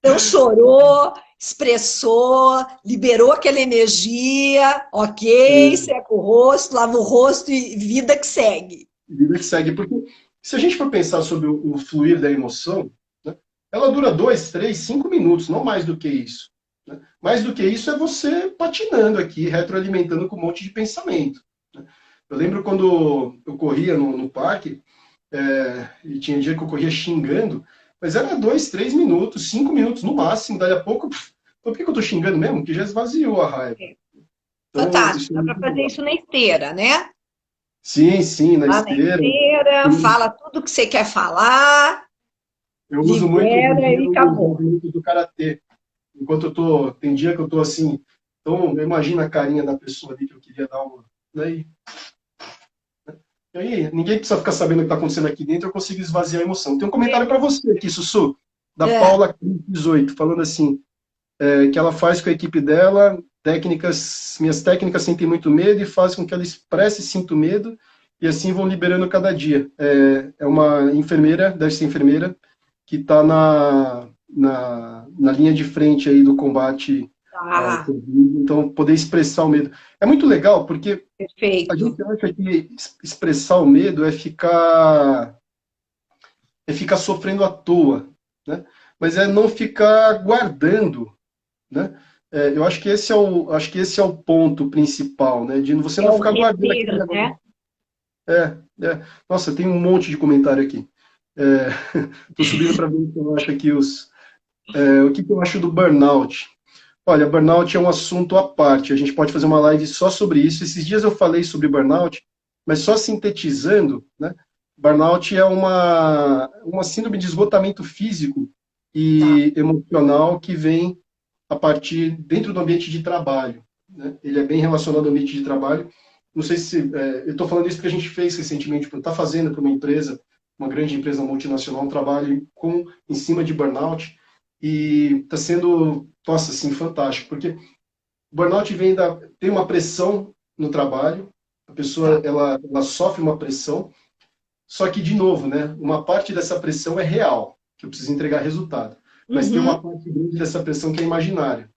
Então, chorou, expressou, liberou aquela energia, ok, É, seca o rosto, lava o rosto e vida que segue. vida que segue. Porque se a gente for pensar sobre o fluir da emoção, né, ela dura 2, 3, 5 minutos, não mais do que isso. Né? Mais do que isso é você patinando aqui, retroalimentando com um monte de pensamento. Né? Eu lembro quando eu corria no parque, e tinha dia que eu corria xingando, mas era 2, 3 minutos, 5 minutos no máximo, daí a pouco, por que eu tô xingando mesmo? Que já esvaziou a raiva. Então, Fantástico, isso é dá para muito fazer legal. isso na esteira, né? Sim, sim, na Lá na esteira. esteira, Eu, fala tudo que você quer falar, eu uso muito hoje em libera dia e os acabou. movimentos do karatê. Enquanto eu tô, tem dia que eu tô assim, então eu imagino a carinha da pessoa ali que eu queria dar uma. Daí, e aí, ninguém precisa ficar sabendo o que está acontecendo aqui dentro, eu consigo esvaziar a emoção. Tem um comentário para você aqui, Sussu, da É. Paula 18, falando assim, que ela faz com a equipe dela, técnicas, minhas técnicas sentem muito medo e fazem com que ela expresse e sinta medo, e assim vão liberando cada dia. É uma enfermeira, deve ser enfermeira, que está na linha de frente aí do combate ao Tá, Covid, então poder expressar o medo. É muito legal, porque a perfeito. gente acha que expressar o medo é ficar sofrendo à toa, né? Mas é não ficar guardando, né? Eu acho que esse é o ponto principal, né? De você É não o ficar guardando aquele reter, negócio. né? Nossa, tem um monte de comentário aqui. Estou subindo para ver o que eu acho aqui o que eu acho do burnout. Olha, burnout é um assunto à parte. A gente pode fazer uma live só sobre isso. Esses dias eu falei sobre burnout, mas só sintetizando, né? Burnout é uma síndrome de esgotamento físico Tá. e emocional que vem a partir dentro do ambiente de trabalho, né? Ele é bem relacionado ao ambiente de trabalho. Não sei se eu estou falando isso porque a gente fez recentemente, está fazendo para uma empresa, uma grande empresa multinacional, um trabalho em cima de burnout e está sendo, nossa, assim, fantástico, porque o burnout tem uma pressão no trabalho, a pessoa Tá. ela sofre uma pressão, só que, de novo, né, uma parte dessa pressão é real, que eu preciso entregar resultado, mas tem uma Uhum. parte grande dessa pressão que é imaginária.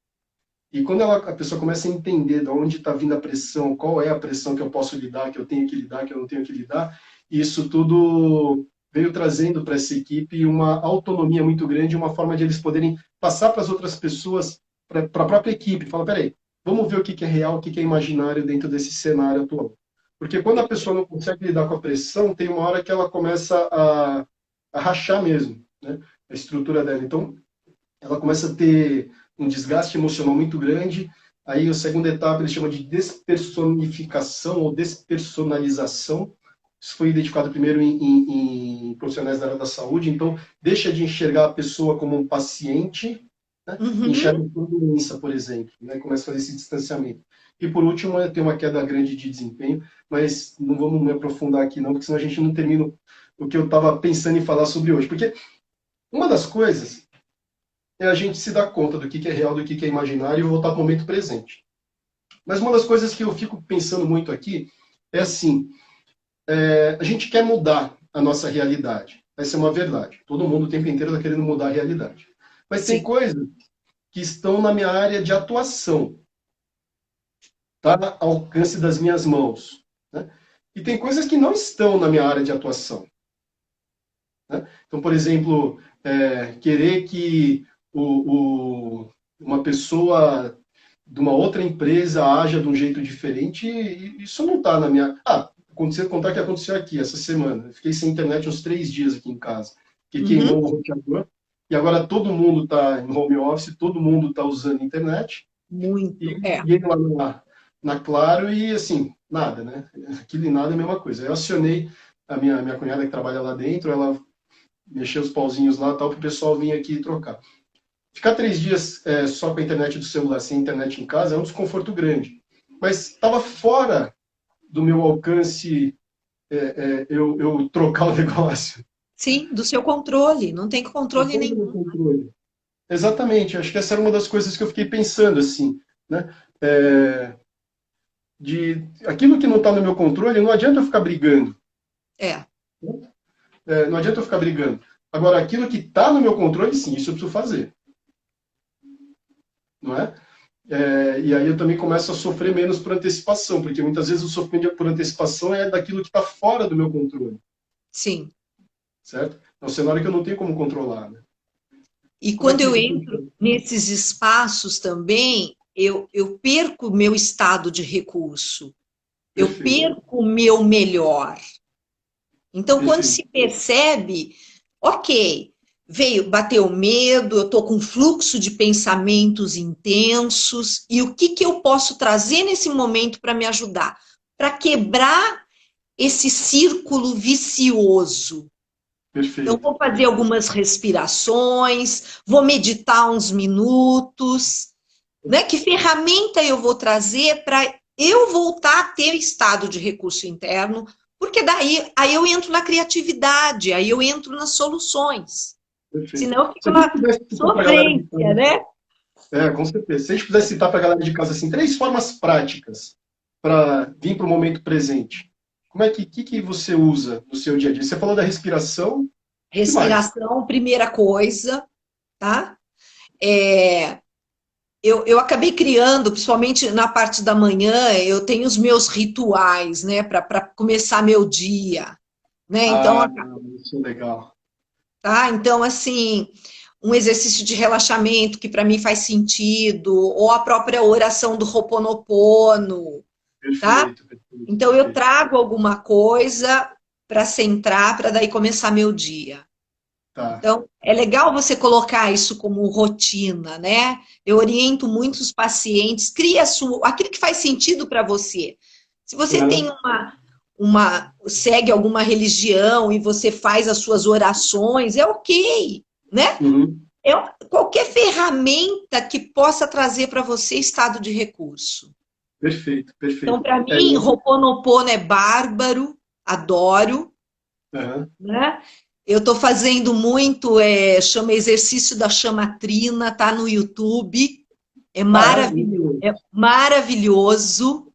E quando a pessoa começa a entender de onde está vindo a pressão, qual é a pressão que eu posso lidar, que eu tenho que lidar, que eu não tenho que lidar, isso tudo veio trazendo para essa equipe uma autonomia muito grande, uma forma de eles poderem passar para as outras pessoas, para a própria equipe, falar, peraí, vamos ver o que é real, o que é imaginário dentro desse cenário atual. Porque quando a pessoa não consegue lidar com a pressão, tem uma hora que ela começa a rachar mesmo, né, a estrutura dela. Então, ela começa a ter um desgaste emocional muito grande. Aí, a segunda etapa, ele chama de despersonificação ou despersonalização. Isso foi identificado primeiro em profissionais da área da saúde. Então, deixa de enxergar a pessoa como um paciente, né? Uhum. Enxerga como doença, por exemplo, né? Começa a fazer esse distanciamento. E, por último, tem uma queda grande de desempenho, mas não vamos me aprofundar aqui, não, porque senão a gente não termina o que eu estava pensando em falar sobre hoje. Porque uma das coisas é a gente se dar conta do que é real, do que é imaginário e voltar para o momento presente. Mas uma das coisas que eu fico pensando muito aqui é assim, a gente quer mudar a nossa realidade. Essa é uma verdade. Todo mundo o tempo inteiro está querendo mudar a realidade. Mas tem Sim. coisas que estão na minha área de atuação, está ao alcance das minhas mãos. Né? E tem coisas que não estão na minha área de atuação. Né? Então, por exemplo, querer que uma pessoa de uma outra empresa haja de um jeito diferente, isso não está na minha. Contar que aconteceu aqui essa semana. Eu fiquei sem internet uns 3 dias aqui em casa, que queimou Uhum. o roteador, e agora todo mundo está em home office, todo mundo está usando internet, Muito. e É. liguei lá na Claro e assim, nada, né? Aquilo e nada é a mesma coisa. Eu acionei a minha cunhada que trabalha lá dentro, ela mexeu os pauzinhos lá tal, para o pessoal vir aqui trocar. Ficar 3 dias só com a internet do celular, sem internet em casa, é um desconforto grande. Mas estava fora do meu alcance eu trocar o negócio. Sim, do seu controle. Não tem Não controle foi do meu nenhum. controle. Exatamente, acho que essa era uma das coisas que eu fiquei pensando, assim, né? É, aquilo que não está no meu controle, não adianta eu ficar brigando. É. Não adianta eu ficar brigando. Agora, aquilo que está no meu controle, sim, isso eu preciso fazer. Não é? E aí eu também começo a sofrer menos por antecipação, porque muitas vezes o sofrimento por antecipação é daquilo que está fora do meu controle, Sim. certo? É um cenário que eu não tenho como controlar, né? E Como é quando que eu você entro pensa? nesses espaços também, eu perco o meu estado de recurso. Eu Perfeito, perco o meu melhor. Então, quando perfeito. se percebe, ok, veio, bateu medo, eu estou com um fluxo de pensamentos intensos, e o que eu posso trazer nesse momento para me ajudar? Para quebrar esse círculo vicioso. Perfeito. Então, vou fazer algumas respirações, vou meditar uns minutos, né? Que ferramenta eu vou trazer para eu voltar a ter estado de recurso interno, porque daí aí eu entro na criatividade, aí eu entro nas soluções. Perfeito. Senão eu Se fico a gente na pudesse citar pra galera de sofrência, casa, né? com certeza. Se a gente pudesse citar para a galera de casa assim, 3 formas práticas para vir para o momento presente. Como é que você usa no seu dia a dia? Você falou da respiração, que mais? Respiração, primeira coisa, tá? Eu acabei criando, principalmente na parte da manhã, eu tenho os meus rituais, né, para começar meu dia, né? Então, Ah, isso é legal. tá? Então, assim, um exercício de relaxamento que para mim faz sentido, ou a própria oração do Ho'oponopono, tá? Perfeito, perfeito, Então, eu perfeito. trago alguma coisa para centrar, para daí começar meu dia. Tá. Então, é legal você colocar isso como rotina, né? Eu oriento muitos pacientes, cria aquilo que faz sentido para você. Se você tem Uhum. segue alguma religião e você faz as suas orações, é ok, né? Uhum. É qualquer ferramenta que possa trazer para você estado de recurso. Perfeito, Então, perfeito. para mim, Ho'oponopono é bárbaro, adoro, Uhum. né? Eu estou fazendo muito, chama exercício da chamatrina, tá no YouTube. Ah, É maravilhoso.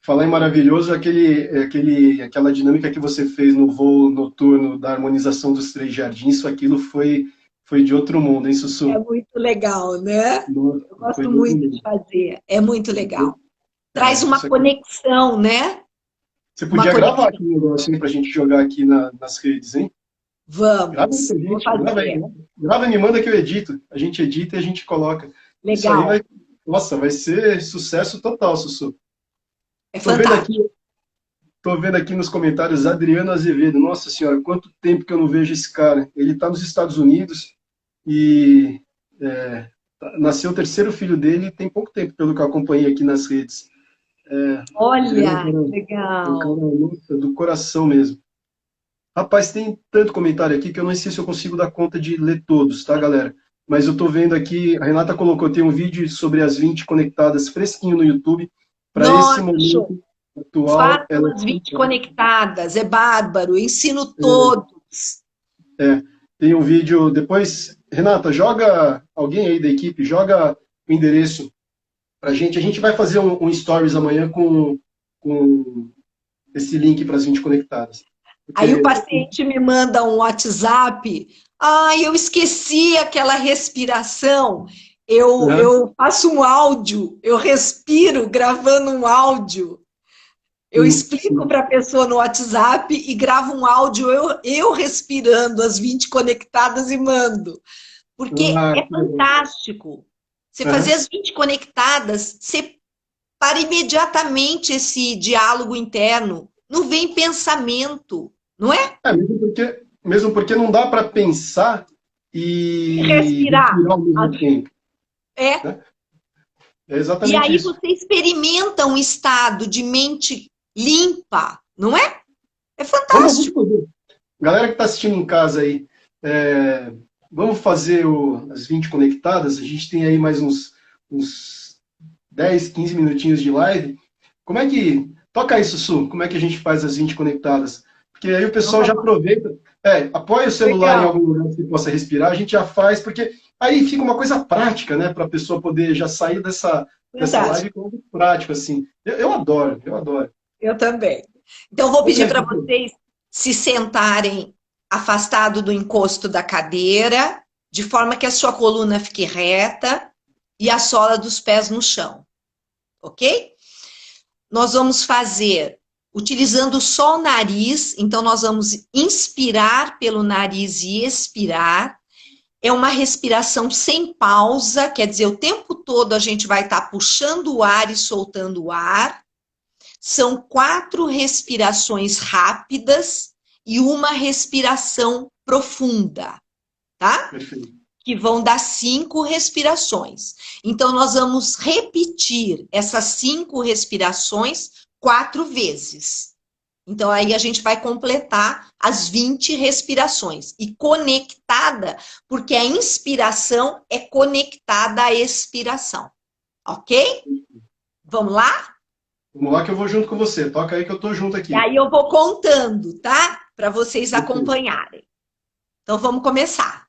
falar em maravilhoso, aquela dinâmica que você fez no voo noturno da harmonização dos 3 jardins, aquilo foi de outro mundo, hein, É Sussu? muito legal, né? Nossa, Eu foi gosto de outro muito de mundo. fazer. É muito legal. Traz uma Isso aqui. conexão, né? Você Uma podia gravar conexão. aqui um negócio aí pra gente jogar aqui nas redes, hein? Grava aí Vamos, pra vou gente, grava aí. fazer. Grava e me manda que eu edito. A gente edita e a gente coloca. Isso aí Legal. nossa, vai ser sucesso total, Sussu. É Tô vendo aqui, fantástico. tô vendo aqui nos comentários Adriano Azevedo. Nossa senhora, quanto tempo que eu não vejo esse cara. Ele tá nos Estados Unidos e nasceu o terceiro filho dele tem pouco tempo, pelo que eu acompanhei aqui nas redes. Adriano é Olha, um cara, legal. nossa, do coração mesmo. Rapaz, tem tanto comentário aqui que eu não sei se eu consigo dar conta de ler todos, tá, galera? Mas eu tô vendo aqui, a Renata colocou, tem um vídeo sobre as 20 conectadas fresquinho no YouTube. Para esse Nossa, show. momento atual, Façam ela as 20 conectadas, é bárbaro. Ensino é, todos. tem um vídeo. Depois, Renata, joga alguém aí da equipe, joga o endereço pra gente. A gente vai fazer um stories amanhã com esse link para as 20 conectadas. Aí o Porque, paciente me manda um WhatsApp. Ai, eu esqueci aquela respiração. né? Eu faço um áudio, eu respiro gravando um áudio. Eu Sim, explico sim. para a pessoa no WhatsApp e gravo um áudio eu respirando as 20 conectadas e mando. Porque Ah, é que legal. fantástico. Você fazer Aham. as 20 conectadas, você para imediatamente esse diálogo interno. Não vem pensamento, não é? Mesmo porque não dá para pensar e Respirar. respirar ao mesmo tempo, É. né? É E exatamente aí isso. você experimenta um estado de mente limpa, não é? É Vamos fantástico. fazer. Galera que está assistindo em casa aí, vamos fazer as 20 conectadas. A gente tem aí mais uns 10, 15 minutinhos de live. Como é que. Toca aí, Sussu, como é que a gente faz as 20 conectadas? Porque aí o Então, pessoal já aproveita. Apoia o celular em legal. algum lugar que você possa respirar, a gente já faz, porque aí fica uma coisa prática, né? Para a pessoa poder já sair dessa live Fantástico. com algo prático, assim. Eu adoro, eu adoro. Eu também. Então, vou Vamos pedir aí, para Sussu. vocês se sentarem afastado do encosto da cadeira, de forma que a sua coluna fique reta e a sola dos pés no chão, ok? Nós vamos fazer utilizando só o nariz, então nós vamos inspirar pelo nariz e expirar. É uma respiração sem pausa, quer dizer, o tempo todo a gente vai estar puxando o ar e soltando o ar. São 4 respirações rápidas e uma respiração profunda, tá? Perfeito. Que vão dar 5 respirações. Então, nós vamos repetir essas 5 respirações 4 vezes. Então, aí a gente vai completar as 20 respirações. E conectada, porque a inspiração é conectada à expiração. Ok? Vamos lá? Vamos lá que eu vou junto com você. Toca aí que eu tô junto E aqui. aí eu vou contando, tá? Para vocês Perfeito. acompanharem. Então, vamos começar.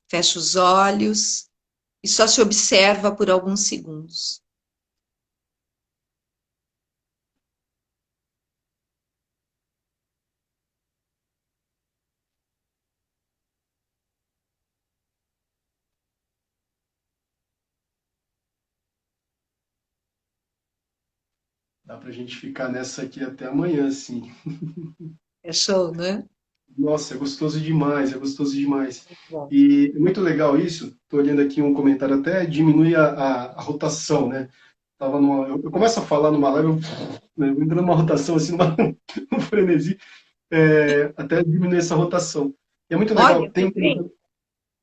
Fecha os olhos e só se observa por alguns segundos. Dá pra gente ficar nessa aqui até amanhã, sim. É show, né? Nossa, é gostoso demais, é gostoso demais. Bom. E é muito legal isso. Estou olhando aqui um comentário, até diminui a rotação, né? Eu começo a falar numa live, eu entro numa rotação, assim, numa, um frenesi, até diminuir essa rotação. E é muito legal. Olha, também. Tem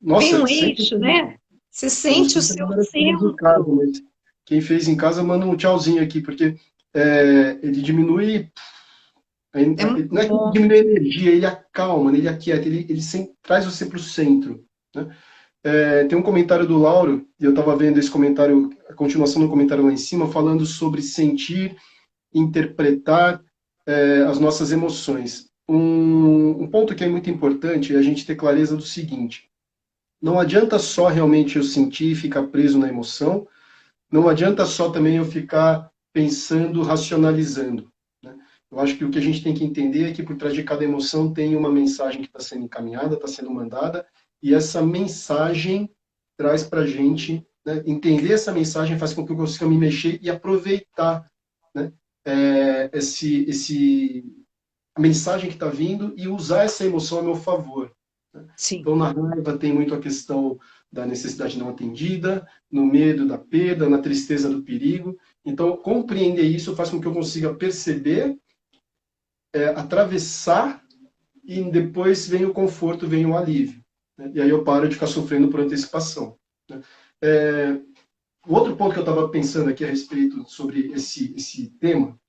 Nossa, um sempre. eixo, né? Você Eu não sente sei o se a seu galera fez em casa, centro. mas quem fez em casa manda um tchauzinho aqui, porque ele diminui. É muito Não é que ele bom. diminui a energia, ele acalma, né, ele aquieta, ele traz você para o centro. Né? Tem um comentário do Lauro, e eu estava vendo esse comentário, a continuação do comentário lá em cima, falando sobre sentir, interpretar as nossas emoções. Um ponto que é muito importante é a gente ter clareza do seguinte: não adianta só realmente eu sentir e ficar preso na emoção, não adianta só também eu ficar pensando, racionalizando. Né? Eu acho que o que a gente tem que entender é que por trás de cada emoção tem uma mensagem que está sendo encaminhada, está sendo mandada, e essa mensagem traz para a gente, né, entender essa mensagem faz com que eu consiga me mexer e aproveitar, né, a mensagem que está vindo e usar essa emoção a meu favor. Né? Sim. Então, na raiva tem muito a questão da necessidade não atendida, no medo da perda, na tristeza do perigo. Então, compreender isso faz com que eu consiga perceber, atravessar, e depois vem o conforto, vem o alívio. Né? E aí eu paro de ficar sofrendo por antecipação. Né? O outro ponto que eu estava pensando aqui a respeito sobre esse tema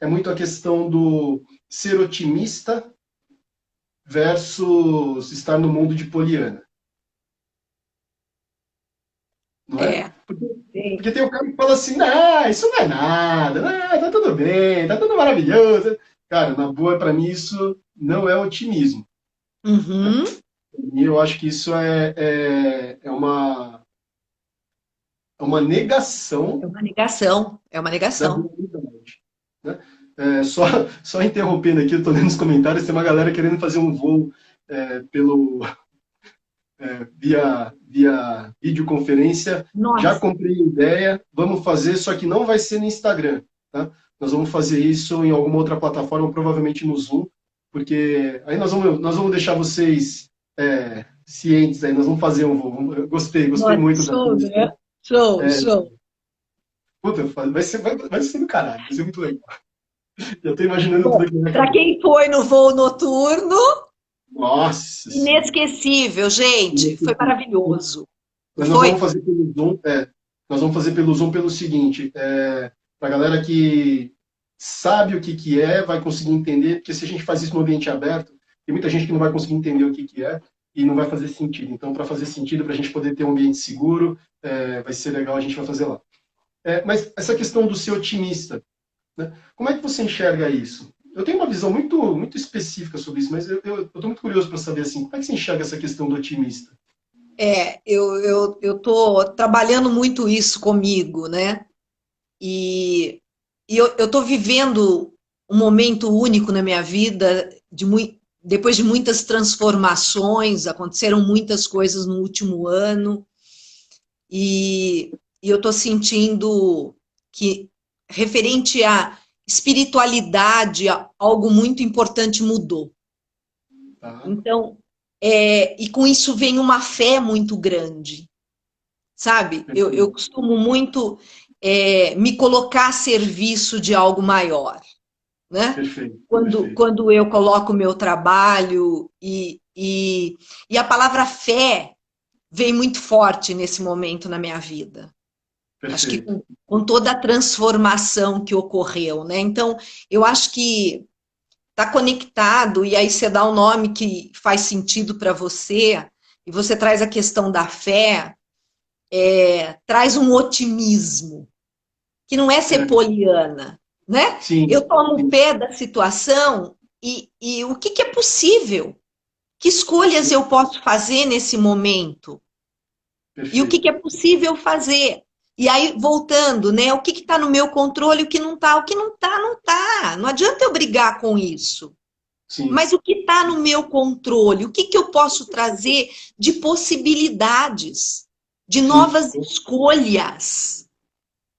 é muito a questão do ser otimista versus estar no mundo de Poliana, não é? É. Porque, Sim. porque tem o cara que fala assim, não, isso não é nada, não, tá tudo bem, tá tudo maravilhoso. Cara, na boa, para mim isso não é otimismo. Né? Uhum. E eu acho que isso é uma É negação uma negação. É uma da negação. realidade. Né? Só interrompendo aqui, eu estou lendo nos comentários, tem uma galera querendo fazer um voo pelo via videoconferência. Já Nossa, comprei a ideia, vamos fazer, só que não vai ser no Instagram, tá? Nós vamos fazer isso em alguma outra plataforma, provavelmente no Zoom, porque aí nós vamos deixar vocês cientes aí, nós vamos fazer um voo. Eu gostei nossa, muito da show, né? sugestão. Show, É, show. puta, vai ser do caralho, vai ser muito legal. Eu tô imaginando tudo Bom, aqui na minha para cabeça. quem foi no voo noturno, Nossa senhora. inesquecível, gente. Foi maravilhoso. Não Mas nós vamos foi? fazer pelo Zoom, nós vamos fazer pelo Zoom pelo seguinte, para a galera que sabe o que que é, vai conseguir entender, porque se a gente faz isso no ambiente aberto, tem muita gente que não vai conseguir entender o que que é e não vai fazer sentido. Então, para fazer sentido, para a gente poder ter um ambiente seguro, vai ser legal, a gente vai fazer lá. Mas essa questão do ser otimista, né? Como é que você enxerga isso? Eu tenho uma visão muito, muito específica sobre isso, mas eu estou muito curioso para saber assim, como é que você enxerga essa questão do otimista? Eu tô trabalhando muito isso comigo, né? E eu tô vivendo um momento único na minha vida depois de muitas transformações, aconteceram muitas coisas no último ano, e eu estou sentindo que, referente à espiritualidade, algo muito importante mudou. Tá? Então, e com isso vem uma fé muito grande, sabe? Eu Perfeito, costumo muito me colocar a serviço de algo maior, né? perfeito, Quando, perfeito, quando eu coloco o meu trabalho e a palavra fé vem muito forte nesse momento na minha vida. Acho que perfeito. com toda a transformação que ocorreu, né? Então, eu acho que está conectado, e aí você dá um nome que faz sentido para você, e você traz a questão da fé, traz um otimismo, que não é ser É, poliana, né? Eu sim, tomo o sim, pé da situação e o que é possível? Que escolhas sim, eu posso fazer nesse momento? E o que perfeito. é possível fazer? E aí, voltando, né? O que está no meu controle, o que não está? O que não está, não está. Não adianta eu brigar com isso. Sim, Mas o que está no meu controle? O que eu posso trazer de possibilidades, de sim. novas escolhas?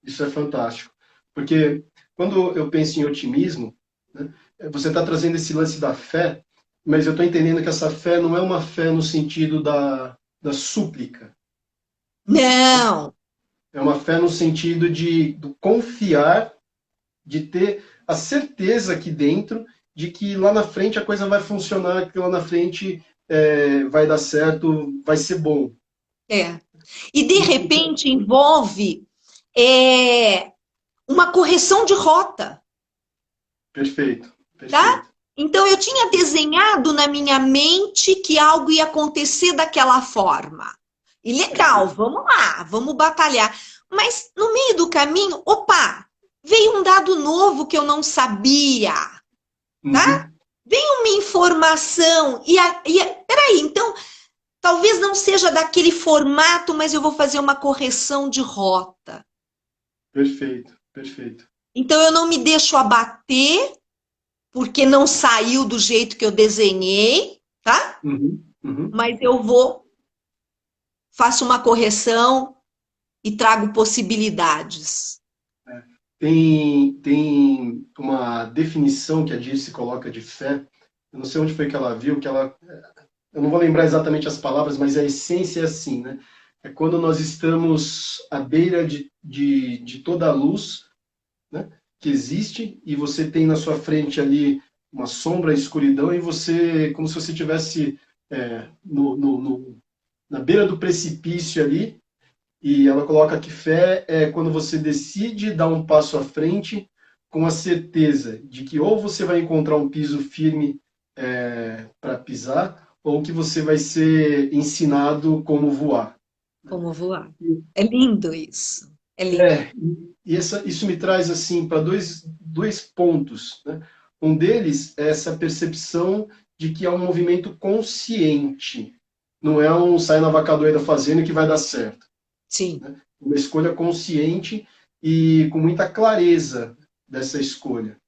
Isso é fantástico. Porque quando eu penso em otimismo, né, você está trazendo esse lance da fé, mas eu estou entendendo que essa fé não é uma fé no sentido da súplica. Né? Não, É uma fé no sentido do confiar, de ter a certeza aqui dentro de que lá na frente a coisa vai funcionar, que lá na frente vai dar certo, vai ser bom. é. E de Isso, repente envolve é, uma correção de rota, perfeito, tá? perfeito. Então eu tinha desenhado na minha mente que algo ia acontecer daquela forma. E legal, Perfeito. vamos lá, vamos batalhar. Mas no meio do caminho, opa, veio um dado novo que eu não sabia, tá? Uhum, Veio uma informação peraí, então talvez não seja daquele formato, mas eu vou fazer uma correção de rota. perfeito, perfeito. Então eu não me deixo abater porque não saiu do jeito que eu desenhei, tá? Uhum, uhum. Mas eu vou, faço uma correção e trago possibilidades. Tem uma definição que a Dirce coloca de fé. Eu não sei onde foi que ela viu, eu não vou lembrar exatamente as palavras, mas a essência é assim, né? É quando nós estamos à beira de toda a luz, né, que existe, e você tem na sua frente ali uma sombra, a escuridão, e você, como se você estivesse na beira do precipício ali, e ela coloca que fé é quando você decide dar um passo à frente com a certeza de que ou você vai encontrar um piso firme para pisar, ou que você vai ser ensinado como voar. Como voar. É lindo isso. É lindo. É, isso me traz assim para dois pontos. Né? Um deles é essa percepção de que é um movimento consciente, não é um sai na vaca doida fazendo que vai dar certo. Sim. Né? Uma escolha consciente e com muita clareza dessa escolha.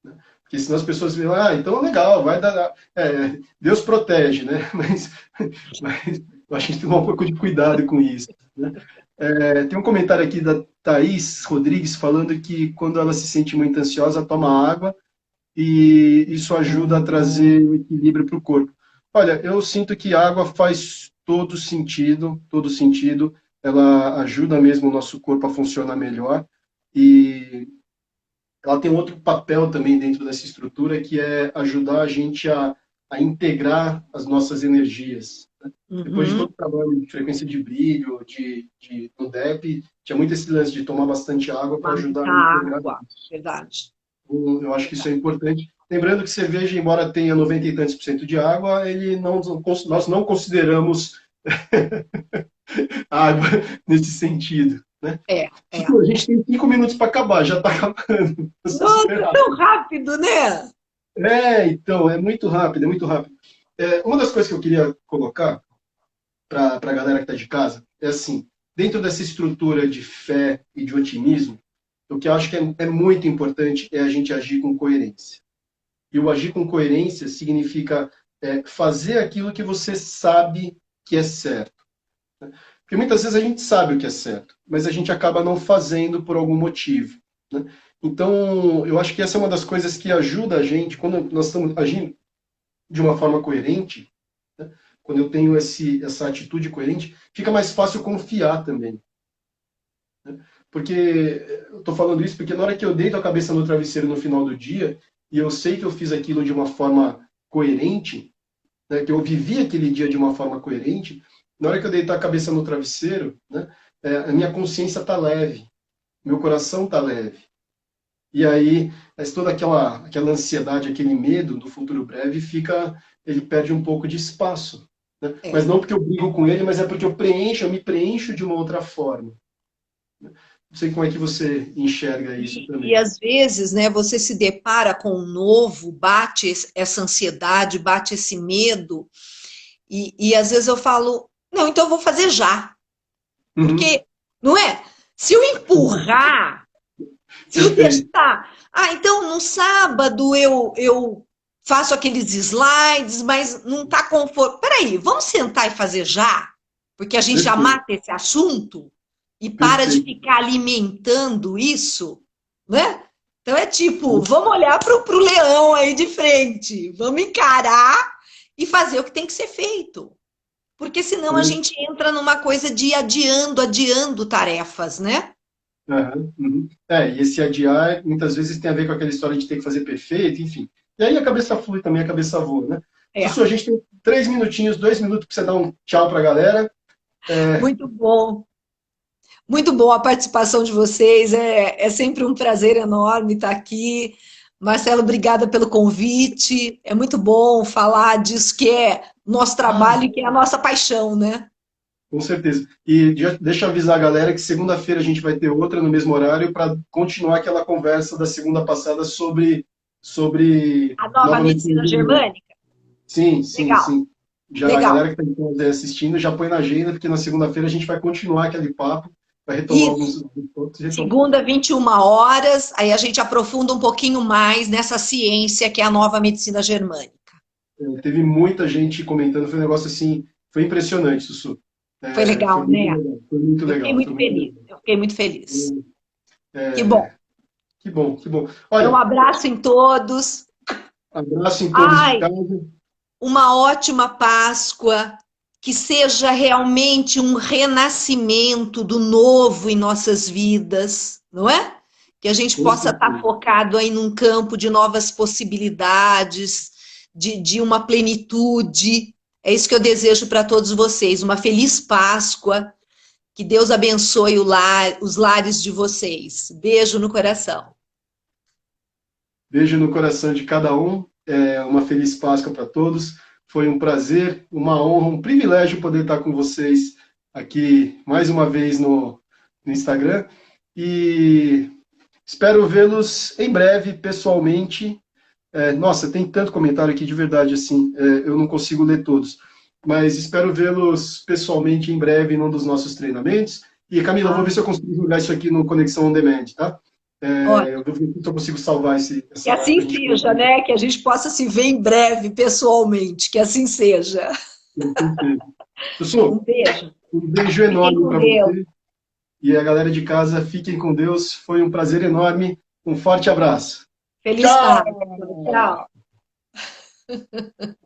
Né? Porque senão as pessoas veem, então é legal, vai dar. Deus protege, né? Mas eu acho que a gente tem que tomar um pouco de cuidado com isso. Né? Tem um comentário aqui da Thaís Rodrigues falando que quando ela se sente muito ansiosa, toma água e isso ajuda a trazer o equilíbrio para o corpo. Olha, eu sinto que a água faz todo sentido. Ela ajuda mesmo o nosso corpo a funcionar melhor e ela tem um outro papel também dentro dessa estrutura que é ajudar a gente a integrar as nossas energias. Né? Depois de Uhum. todo o trabalho de frequência de brilho, no DEP, tinha muito esse lance de tomar bastante água para Tomar ajudar muita a integrar água. isso. Verdade. Eu acho que isso é importante. Lembrando que cerveja, embora tenha 90 e tantos por cento de água, nós não consideramos água nesse sentido. Né? É. A gente tem 5 minutos para acabar, já está acabando. Passou super Nossa, tão rápido. rápido, né? Então, é muito rápido, é muito rápido. Uma das coisas que eu queria colocar para a galera que está de casa é assim, dentro dessa estrutura de fé e de otimismo, o que eu acho que é muito importante é a gente agir com coerência. E o agir com coerência significa é fazer aquilo que você sabe que é certo. Né? Porque muitas vezes a gente sabe o que é certo, mas a gente acaba não fazendo por algum motivo. Né? Então, eu acho que essa é uma das coisas que ajuda a gente, quando nós estamos agindo de uma forma coerente, né? Quando eu tenho essa atitude coerente, fica mais fácil confiar também. Né? Porque, eu estou falando isso porque na hora que eu deito a cabeça no travesseiro no final do dia, e eu sei que eu fiz aquilo de uma forma coerente, né, que eu vivi aquele dia de uma forma coerente, na hora que eu deitar a cabeça no travesseiro, né, a minha consciência está leve, meu coração está leve. E aí, toda aquela ansiedade, aquele medo do futuro breve, ele perde um pouco de espaço. Né? Mas É. não porque eu brigo com ele, mas é porque eu me preencho de uma outra forma. Não sei como é que você enxerga isso E também. às vezes, né, você se depara com o novo, bate essa ansiedade, bate esse medo, e às vezes eu falo, não, então eu vou fazer já. Uhum. Porque, não é? Se eu empurrar, se eu Perfeito. deixar. Ah, então no sábado eu faço aqueles slides, mas não está conforto. Peraí, vamos sentar e fazer já? Porque a gente já Perfeito. mata esse assunto e para de Perfeito. ficar alimentando isso, né? Então é tipo, vamos olhar para o leão aí de frente, vamos encarar e fazer o que tem que ser feito. Porque senão a gente entra numa coisa de ir adiando tarefas, né? Aham, uhum. E esse adiar muitas vezes tem a ver com aquela história de ter que fazer perfeito, enfim. E aí a cabeça flui também, a cabeça voa, né? É, Sussu, a gente tem 3 minutinhos, 2 minutos para você dar um tchau para a galera. É, muito bom. Muito bom a participação de vocês. É sempre um prazer enorme estar aqui. Marcelo, obrigada pelo convite. É muito bom falar disso que é nosso trabalho e que é a nossa paixão, né? com certeza. E deixa eu avisar a galera que segunda-feira a gente vai ter outra no mesmo horário para continuar aquela conversa da segunda passada sobre A nova novamente. medicina germânica. Sim, sim, Legal, sim. Já a galera legal. que está assistindo já põe na agenda, porque na segunda-feira a gente vai continuar aquele papo, vai retomar Isso. alguns pontos. Segunda, 21 horas, aí a gente aprofunda um pouquinho mais nessa ciência que é a nova medicina germânica. Teve muita gente comentando, foi um negócio assim, foi impressionante, Sussu. Foi Foi legal, muito né? legal, foi muito Eu fiquei legal, foi muito muito feliz. legal. Eu fiquei muito feliz. Que bom. É, que bom, que bom. Então, um Olha, abraço em todos. abraço em todos de Ai, casa. uma ótima Páscoa, que seja realmente um renascimento do novo em nossas vidas, não é? Que a gente Com possa estar certeza. focado aí num campo de novas possibilidades, de uma plenitude. É isso que eu desejo para todos vocês. Uma feliz Páscoa. Que Deus abençoe os lares de vocês. Beijo no coração. Beijo no coração de cada um. Uma feliz Páscoa para todos. Foi um prazer, uma honra, um privilégio poder estar com vocês aqui mais uma vez no Instagram. E espero vê-los em breve, pessoalmente. Nossa, tem tanto comentário aqui de verdade, assim, eu não consigo ler todos. Mas espero vê-los pessoalmente em breve num dos nossos treinamentos. E, Camila, eu vou ver se eu consigo jogar isso aqui no Conexão On Demand, tá? Eu Ótimo. vou ver se eu consigo salvar Que essa live assim para a gente seja, colocar. né? Que a gente possa se ver em breve, pessoalmente. Que assim seja. Um Sussu, beijo. um beijo Fiquem enorme com para Deus. você e a galera de casa. Fiquem com Deus. Foi um prazer enorme. Um forte abraço. Feliz Páscoa. Tchau! Tchau.